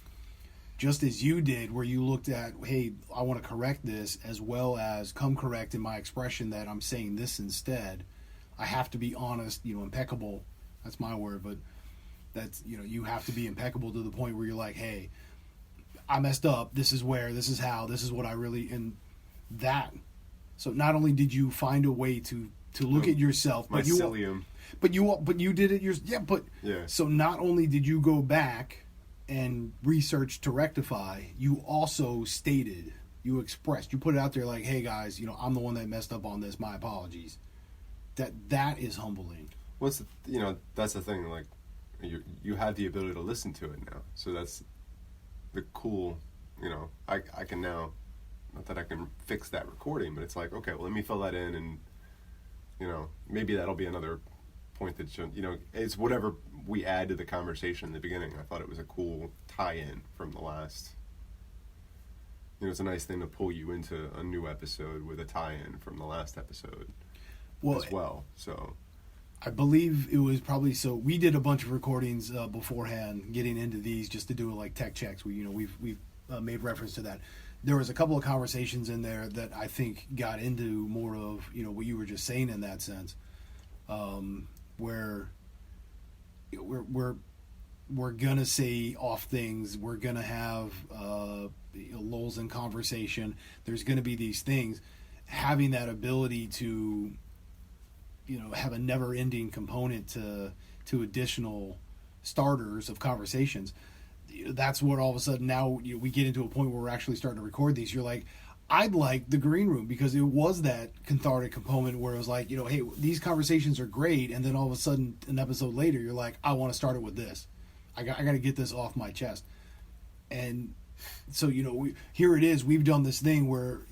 just as you did, where you looked at, hey, I want to correct this, as well as come correct in my expression that I'm saying this instead. I have to be honest, impeccable. That's my word, but that's, you have to be impeccable to the point where you're like, hey, I messed up. This is where, this is how, this is what I really, and that. So not only did you find a way to look at yourself, but you did it so not only did you go back and research to rectify, you also stated, you expressed, you put it out there like, hey guys, I'm the one that messed up on this, my apologies. That is humbling. That's the thing, like, you have the ability to listen to it now, so that's the cool, I can now, not that I can fix that recording, but it's like, okay, well, let me fill that in, and maybe that'll be another point that it's whatever we add to the conversation in the beginning. I thought it was a cool tie-in from the last. It's a nice thing to pull you into a new episode with a tie-in from the last episode as well. So I believe it was probably, so we did a bunch of recordings beforehand, getting into these just to do like tech checks. We've made reference to that. There was a couple of conversations in there that I think got into more of what you were just saying in that sense, where we're gonna say off things, we're gonna have lulls in conversation. There's gonna be these things. Having that ability to have a never-ending component to additional starters of conversations. That's what all of a sudden now we get into a point where we're actually starting to record these. You're like, I'd like the green room, because it was that cathartic component where it was like, hey, these conversations are great, and then all of a sudden an episode later you're like, I want to start it with this. I got to get this off my chest. And so here it is. We've done this thing where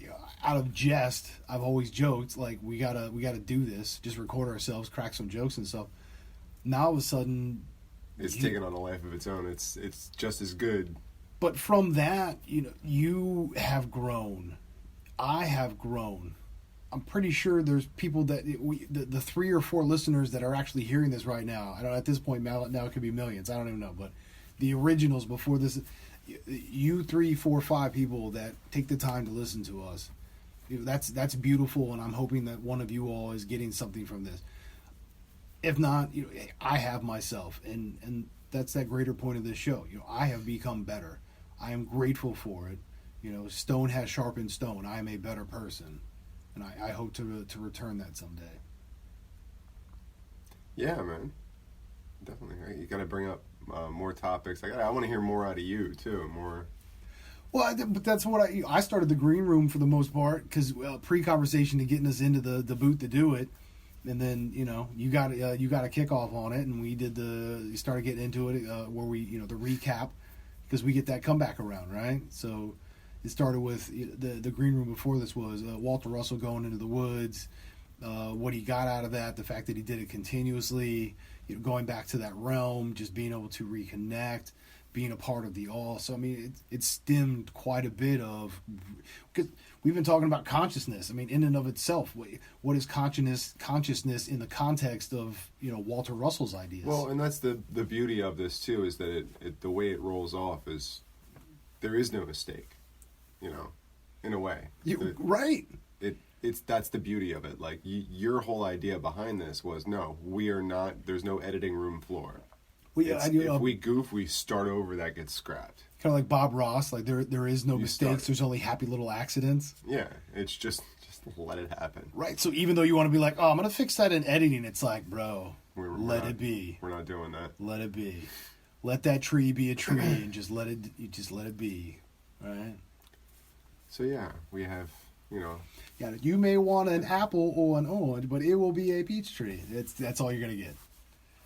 out of jest, I've always joked like we gotta do this, just record ourselves, crack some jokes and stuff. Now all of a sudden it's taken on a life of its own. It's just as good. But from that, you have grown. I have grown. I'm pretty sure there's people that the 3 or 4 listeners that are actually hearing this right now. I don't, at this point now it could be millions. I don't even know, but the originals before this, you 3, 4, 5 people that take the time to listen to us. That's beautiful, and I'm hoping that one of you all is getting something from this. If not, I have myself, and that's that greater point of this show. I have become better. I am grateful for it. Stone has sharpened stone. I am a better person, and I hope to return that someday. Yeah, man, definitely. Right? You got to bring up more topics. I want to hear more out of you too. More. Well, but that's what I started the green room for the most part, because pre-conversation to getting us into the booth to do it. And then you got a kickoff on it, and we started getting into it where we the recap, because we get that comeback around, right? So it started with the green room before this was Walter Russell going into the woods, what he got out of that, the fact that he did it continuously, going back to that realm, just being able to reconnect, being a part of the all. So I mean, it stemmed quite a bit of, because we've been talking about consciousness. I mean, in and of itself, what is consciousness in the context of Walter Russell's ideas? Well, and that's the beauty of this too, is that the way it rolls off is there is no mistake, in a way. Right. That's the beauty of it. Like your whole idea behind this was, no, we are not. There's no editing room floor. Well, yeah, if we goof, we start over. That gets scrapped. Kind of like Bob Ross. Like there is no mistakes. There's only happy little accidents. Yeah, it's just let it happen. Right. So even though you want to be like, oh, I'm gonna fix that in editing, it's like, bro, let it be. We're not doing that. Let it be. Let that tree be a tree, and just let it be. Right. So yeah, we have Yeah, you may want an apple or an orange, but it will be a peach tree. That's all you're gonna get.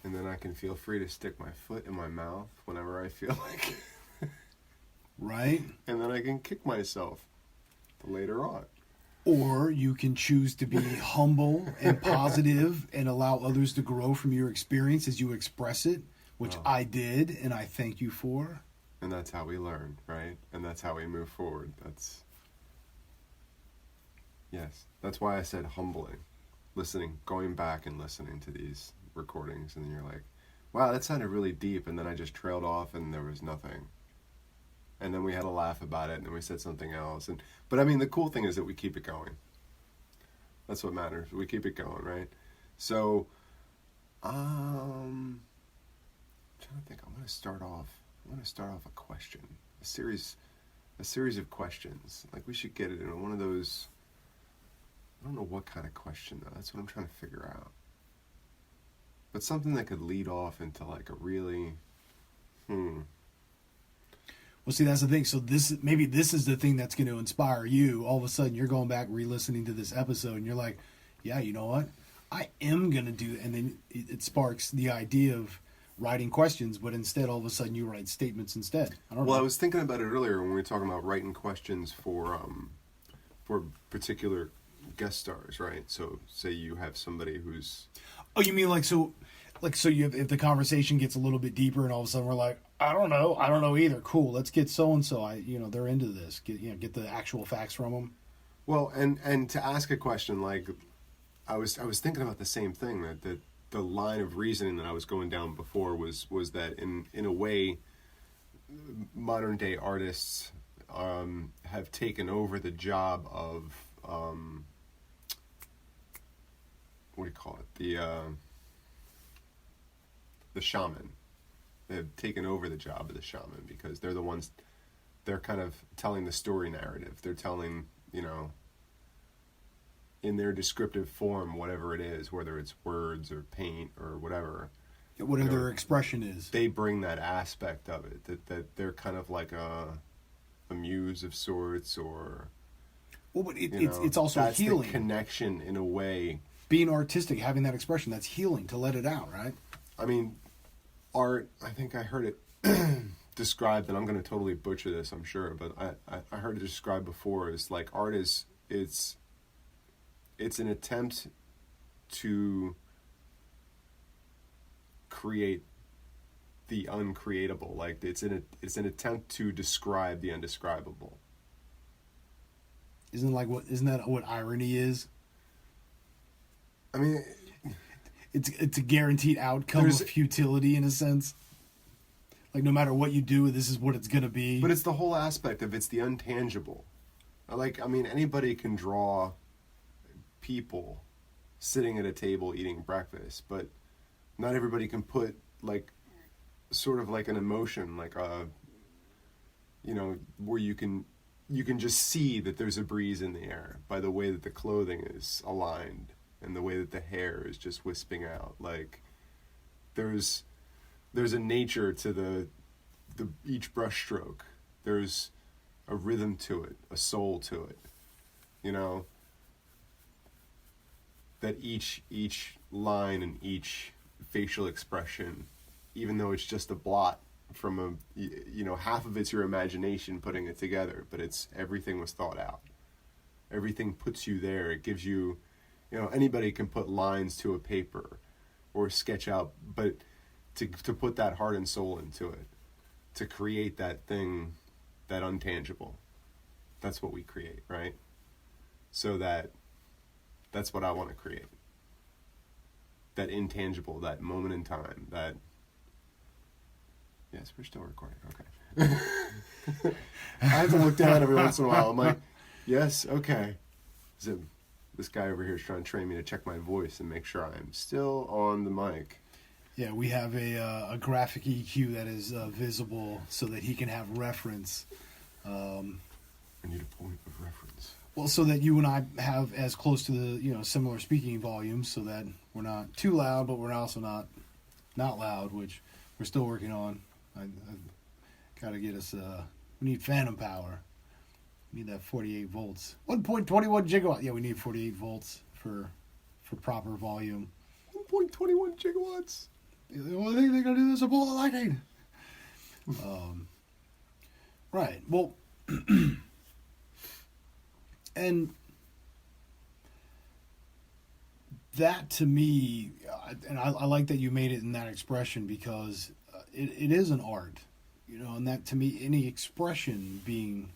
And then I can feel free to stick my foot in my mouth whenever I feel like it. Right? And then I can kick myself later on. Or you can choose to be humble and positive and allow others to grow from your experience as you express it, which I did, and I thank you for. And that's how we learn, right? And that's how we move forward. That's why I said humbling. Listening, going back and listening to these recordings, and you're like, wow, that sounded really deep, and then I just trailed off and there was nothing. And then we had a laugh about it, and then we said something else. But I mean, the cool thing is that we keep it going. That's what matters. We keep it going, right? So, I'm trying to think. I want to start off a question, a series of questions. Like, we should get it in one of those. I don't know what kind of question though. That's what I'm trying to figure out. But something that could lead off into like a really, Well, see, that's the thing. So maybe this is the thing that's going to inspire you. All of a sudden, you're going back, re-listening to this episode, and you're like, yeah, you know what? I am going to do it. And then it sparks the idea of writing questions, but instead, all of a sudden, you write statements instead. I don't know. I was thinking about it earlier when we were talking about writing questions for particular guest stars, right? So, say you have somebody who's... Oh, you mean if the conversation gets a little bit deeper, and all of a sudden we're like, I don't know either. Cool, let's get so and so. They're into this. Get the actual facts from them. Well, and to ask a question, like, I was thinking about the same thing, that the line of reasoning that I was going down before was that in a way, modern day artists have taken over the job of what do you call it? The shaman. They've taken over the job of the shaman because they're the ones. They're kind of telling the story narrative. They're telling, in their descriptive form, whatever it is, whether it's words or paint or whatever. Whatever their expression is. They bring that aspect of it. That they're kind of like a muse of sorts, or. Well, but it's also that's healing. The connection in a way. Being artistic, having that expression, that's healing, to let it out, right? I mean, art, I think I heard it described, and I'm going to totally butcher this, I'm sure, but I heard it described before as like art it's an attempt to create the uncreatable. Like it's an attempt to describe the undescribable. Isn't that what irony is? I mean, it's a guaranteed outcome of futility in a sense. Like, no matter what you do, this is what it's going to be. But it's the whole aspect of it's the untangible. Anybody can draw people sitting at a table eating breakfast, but not everybody can put, like, sort of like an emotion, like where you can just see that there's a breeze in the air by the way that the clothing is aligned and the way that the hair is just wisping out. Like, there's a nature to the each brush stroke. There's a rhythm to it, a soul to it. That each line and each facial expression, even though it's just a blot from half of it's your imagination putting it together, but everything was thought out. Everything puts you there. It gives you, anybody can put lines to a paper or sketch out, but to put that heart and soul into it, to create that thing, that untangible, that's what we create, right? So that's what I want to create. That intangible, that moment in time, yes, we're still recording, okay. I have to look down every once in a while. I'm like, yes, okay. This guy over here is trying to train me to check my voice and make sure I'm still on the mic. Yeah, we have a graphic EQ that is visible so that he can have reference. I need a point of reference. Well, so that you and I have as close to the similar speaking volumes, so that we're not too loud, but we're also not loud, which we're still working on. I've got to get us. We need phantom power. We need that 48 volts, 1.21 gigawatt. Yeah, we need 48 volts for proper volume. 1.21 gigawatts. The only thing they're gonna do is a bolt of lightning. Right. Well, and that to me, and I like that you made it in that expression, because it is an art. and that to me, any expression being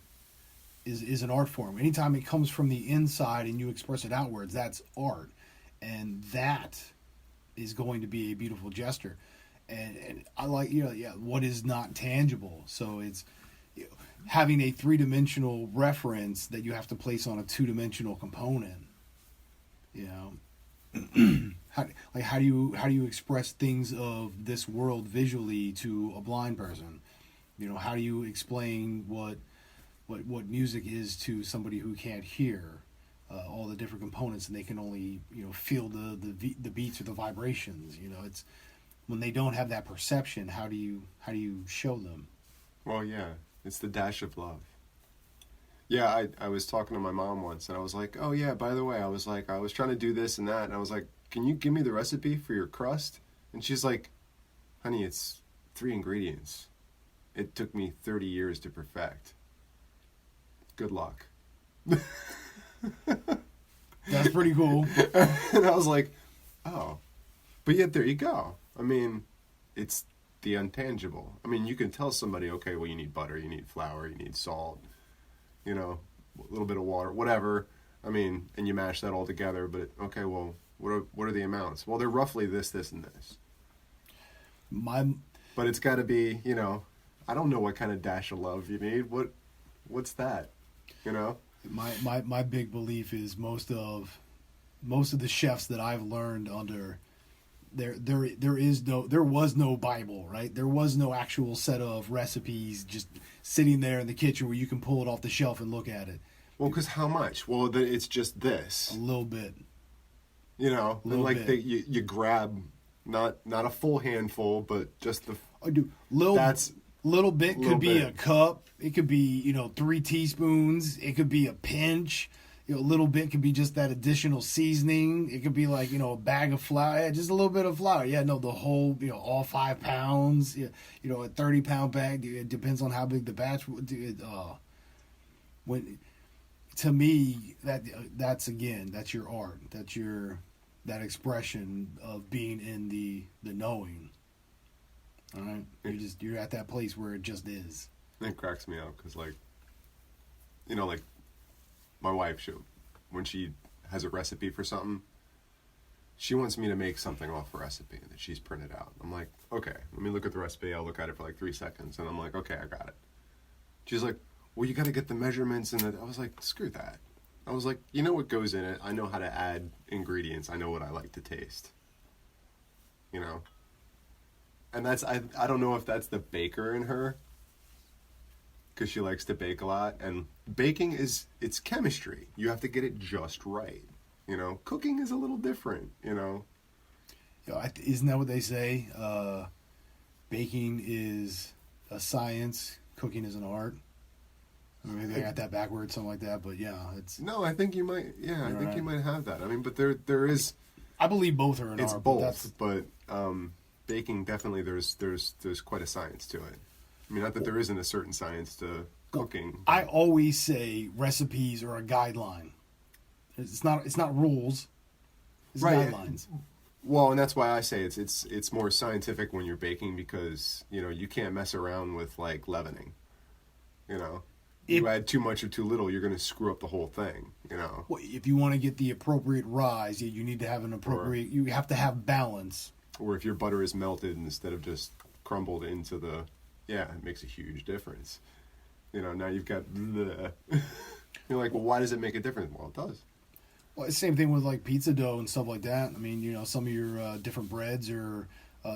is an art form. Anytime it comes from the inside and you express it outwards, that's art, and that is going to be a beautiful gesture. And I like, what is not tangible. So it's having a 3-dimensional reference that you have to place on a 2-dimensional component. How do you express things of this world visually to a blind person? How do you explain what music is to somebody who can't hear all the different components, and they can only feel the beats or the vibrations? It's when they don't have that perception. How do you show them? Well, yeah, it's the dash of love. Yeah, I was talking to my mom once, and I was like, oh yeah, by the way, I was trying to do this and that, and I was like, can you give me the recipe for your crust? And she's like, honey, it's 3 ingredients. It took me 30 years to perfect. Good luck. That's pretty cool. And I was like, oh. But yet there you go. I mean, it's the intangible. I mean, you can tell somebody, okay, well, you need butter, you need flour, you need salt, a little bit of water, whatever. I mean, and you mash that all together, but okay, well, what are the amounts? Well, they're roughly this, and this. But it's got to be, I don't know what kind of dash of love you need. What's that? My big belief is most of the chefs that I've learned under, there was no Bible, right? There was no actual set of recipes just sitting there in the kitchen where you can pull it off the shelf and look at it. Well, because how much? Well, it's just this. A little bit. And like bit. You grab not a full handful, but just the. I do little bit could be a cup. It could be 3 teaspoons. It could be a pinch. A little bit could be just that additional seasoning. It could be like a bag of flour. Yeah, just a little bit of flour. Yeah, no, the whole all 5 pounds. Yeah, a 30-pound bag. It depends on how big the batch. When to me that's your art. That's that expression of being in the knowing. All right, you're at that place where it just is. It cracks me up because like my wife, when she has a recipe for something, she wants me to make something off a recipe that she's printed out. I'm like, okay, let me look at the recipe. I'll look at it for like 3 seconds, and I'm like, okay, I got it. She's like, well, you got to get the measurements, and I was like, screw that. I was like, you know what goes in it. I know how to add ingredients. I know what I like to taste. And that's I don't know if that's the baker in her, because she likes to bake a lot, and baking it's chemistry. You have to get it just right. Cooking is a little different. Isn't that what they say? Baking is a science. Cooking is an art. Or maybe I got that backwards, something like that. But yeah, it's. No, I think you might. Yeah, I think you might have that. I mean, but there is. I believe both are an art. It's both, but baking definitely there's quite a science to it. I mean, not that there isn't a certain science to cooking. I always say recipes are a guideline. It's not rules. It's right. Guidelines. Well, and that's why I say it's more scientific when you're baking, because you can't mess around with like leavening. You add too much or too little, you're going to screw up the whole thing. Well, if you want to get the appropriate rise, you need to have an appropriate. You have to have balance. Or if your butter is melted instead of just crumbled into the. Yeah, it makes a huge difference. Now you've got the. You're like, well, why does it make a difference? Well, it does. Well, it's the same thing with like pizza dough and stuff like that. I mean, some of your different breads or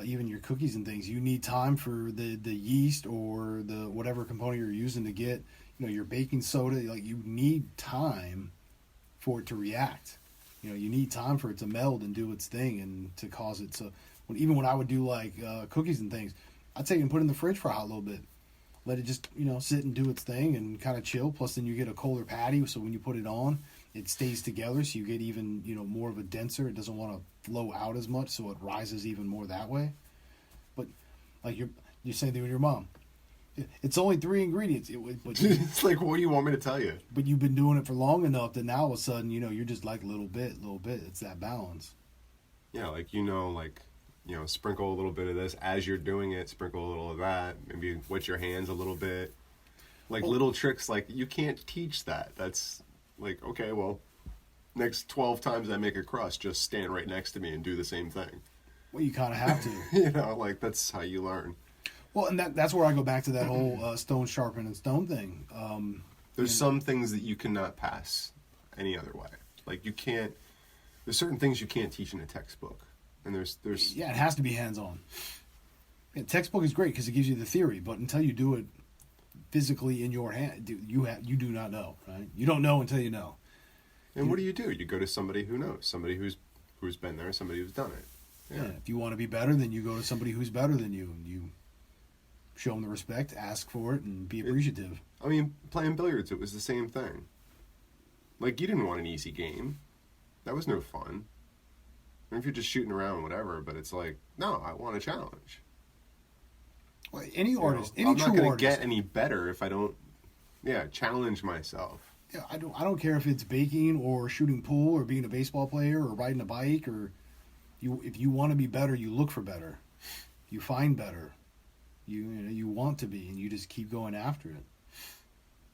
even your cookies and things, you need time for the yeast or the whatever component you're using to get, your baking soda. Like, you need time for it to react. You need time for it to meld and do its thing and to cause it. So even when I would do like cookies and things, I'd take it and put it in the fridge for a hot little bit. Let it just, sit and do its thing and kind of chill. Plus, then you get a colder patty, so when you put it on, it stays together, so you get even, more of a denser. It doesn't want to flow out as much, so it rises even more that way. But, like you're saying with your mom, it's only 3 ingredients. It's like, what do you want me to tell you? But you've been doing it for long enough that now all of a sudden, you're just like little bit. It's that balance. Yeah, like, sprinkle a little bit of this as you're doing it, sprinkle a little of that, maybe wet your hands a little bit. Like little tricks, like you can't teach that. That's like, okay, well, next 12 times I make a crust, just stand right next to me and do the same thing. Well, you kind of have to. Like that's how you learn. Well, and that's where I go back to that whole stone sharpening stone thing. There's some things that you cannot pass any other way. Like you can't. There's certain things you can't teach in a textbook, and there's. Yeah, it has to be hands-on. Yeah, textbook is great because it gives you the theory, but until you do it physically in your hand, you do not know, right? You don't know until you know. And what do? You go to somebody who knows, somebody who's been there, somebody who's done it. Yeah. If you want to be better, then you go to somebody who's better than you, and you show them the respect, ask for it, and be appreciative. I mean, playing billiards, it was the same thing. Like, you didn't want an easy game. That was no fun. Or if you're just shooting around, whatever, but it's like, no, I want a challenge. Well, any artist, any I'm true not going to artist, get any better if I don't, challenge myself. Yeah, I don't care if it's baking or shooting pool or being a baseball player or riding a bike or if you want to be better, you look for better. You find better. You want to be, and you just keep going after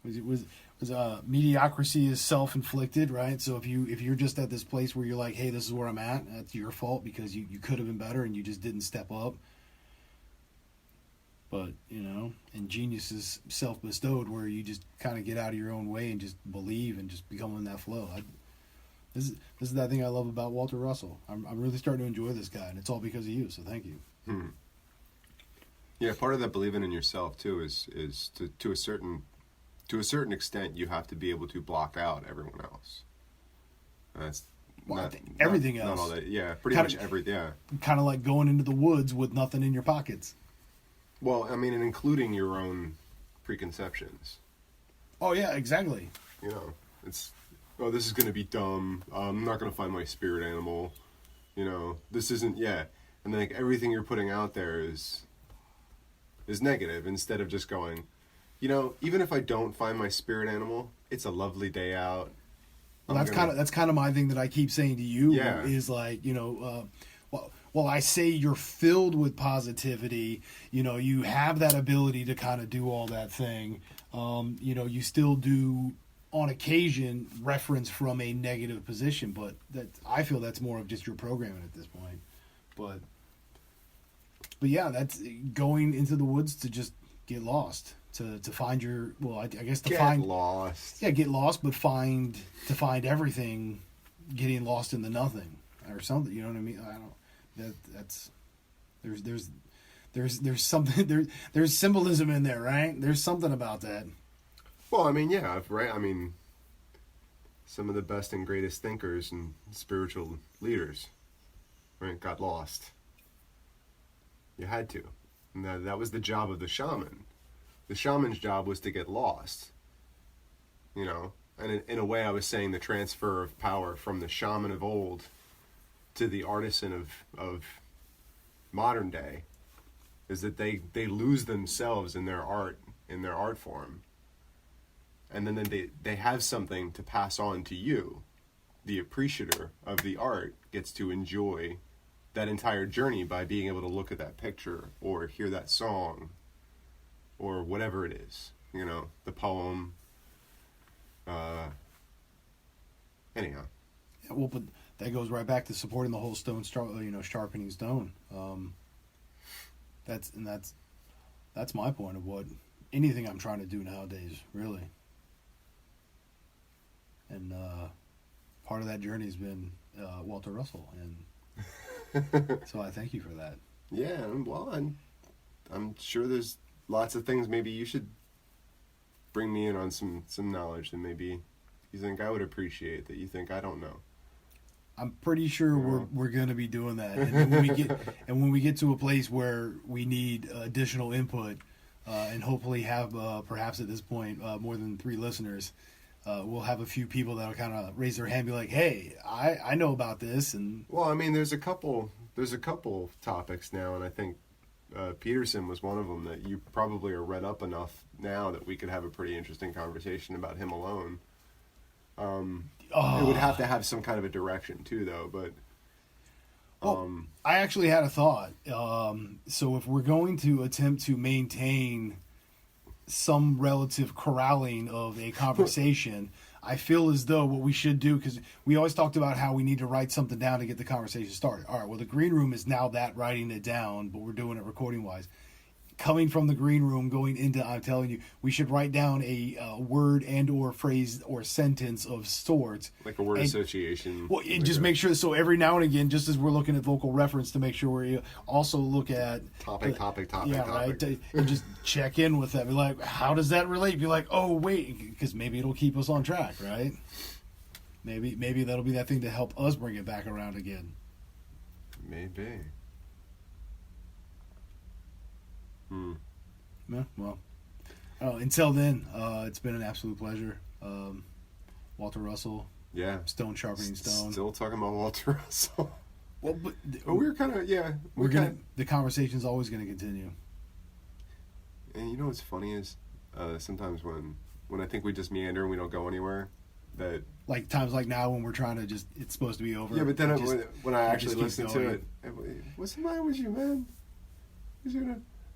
it. Mediocrity is self-inflicted, right? So if you're just at this place where you're like, hey, this is where I'm at, that's your fault because you could have been better and you just didn't step up. But and genius is self-bestowed, where you just kind of get out of your own way and just believe and just become in that flow. This is that thing I love about Walter Russell. I'm really starting to enjoy this guy, and it's all because of you. So thank you. Yeah, part of that believing in yourself too is to a certain extent you have to be able to block out everyone else. That's everything else. Not all that. Yeah, pretty much everything. Yeah. Kind of like going into the woods with nothing in your pockets. Well, I mean, and including your own preconceptions. Oh yeah, exactly. It's this is going to be dumb. I'm not going to find my spirit animal. This isn't. Yeah, and then like everything you're putting out there is negative instead of just going, even if I don't find my spirit animal, it's a lovely day out. Well, that's kind of my thing that I keep saying to you is like, well, I say you're filled with positivity, you have that ability to kind of do all that thing. You still do on occasion reference from a negative position, but I feel that's more of just your programming at this point. But yeah, that's going into the woods to just get lost, to find your, I guess to find lost. Yeah, get lost, but find everything, getting lost in the nothing or something. You know what I mean? I don't. That's there's something there's symbolism in there, right? There's something about that. Well, I mean, yeah, right. I mean, some of the best and greatest thinkers and spiritual leaders, right, got lost. You had to. And that was the job of the shaman. The shaman's job was to get lost. And in a way I was saying the transfer of power from the shaman of old to the artisan of modern day is that they lose themselves in their art form. And then they have something to pass on to you. The appreciator of the art gets to enjoy that entire journey by being able to look at that picture or hear that song or whatever it is, the poem. Anyhow. Yeah, well, but that goes right back to supporting the whole sharpening stone. That's my point of what anything I'm trying to do nowadays, really. And part of that journey has been Walter Russell, and so I thank you for that. Yeah, well, I'm sure there's lots of things maybe you should bring me in on some knowledge that maybe you think I would appreciate that you think I don't know. I'm pretty sure we're going to be doing that, and then when we get to a place where we need additional input, and hopefully have perhaps at this point more than 3 listeners. We'll have a few people that'll kind of raise their hand and be like, hey, I know about this. And well, I mean, there's a couple topics now, and I think Peterson was one of them that you probably are read up enough now that we could have a pretty interesting conversation about him alone. It would have to have some kind of a direction too, though. But I actually had a thought. So if we're going to attempt to maintain some relative corralling of a conversation, I feel as though what we should do, because we always talked about how we need to write something down to get the conversation started. All right, well, the green room is now that writing it down, but we're doing it recording wise. Coming from the green room, going into I'm Telling You, we should write down a word and or phrase or sentence of sorts. Like a word association. Well, and just make sure, so every now and again, just as we're looking at vocal reference, to make sure we also look at... Topic. Right? And just check in with them. Be like, how does that relate? Be like, oh, wait, because maybe it'll keep us on track, right? Maybe that'll be that thing to help us bring it back around again. Maybe. Yeah, well, until then, it's been an absolute pleasure. Walter Russell, Yeah. Stone Sharpening Stone. Still talking about Walter Russell. Well, but we were kind of, the conversation's always gonna continue. And you know what's funny is sometimes when I think we just meander and we don't go anywhere, that like times like now when we're trying to just, it's supposed to be over. Yeah, but then when I actually just keep listen to going. it, what's the matter with you, man?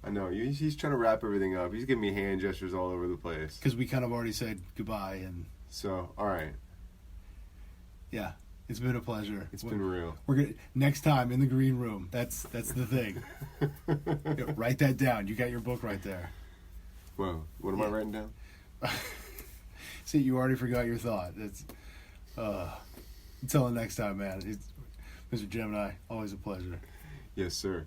I know he's trying to wrap everything up. He's giving me hand gestures all over the place. Because we kind of already said goodbye, and so all right. Yeah, it's been a pleasure. It's been real. We're gonna next time in the green room. That's the thing. Yeah, write that down. You got your book right there. Whoa, what am I writing down? See, you already forgot your thought. It's until the next time, man. It's Mr. Gemini. Always a pleasure. Yes, sir.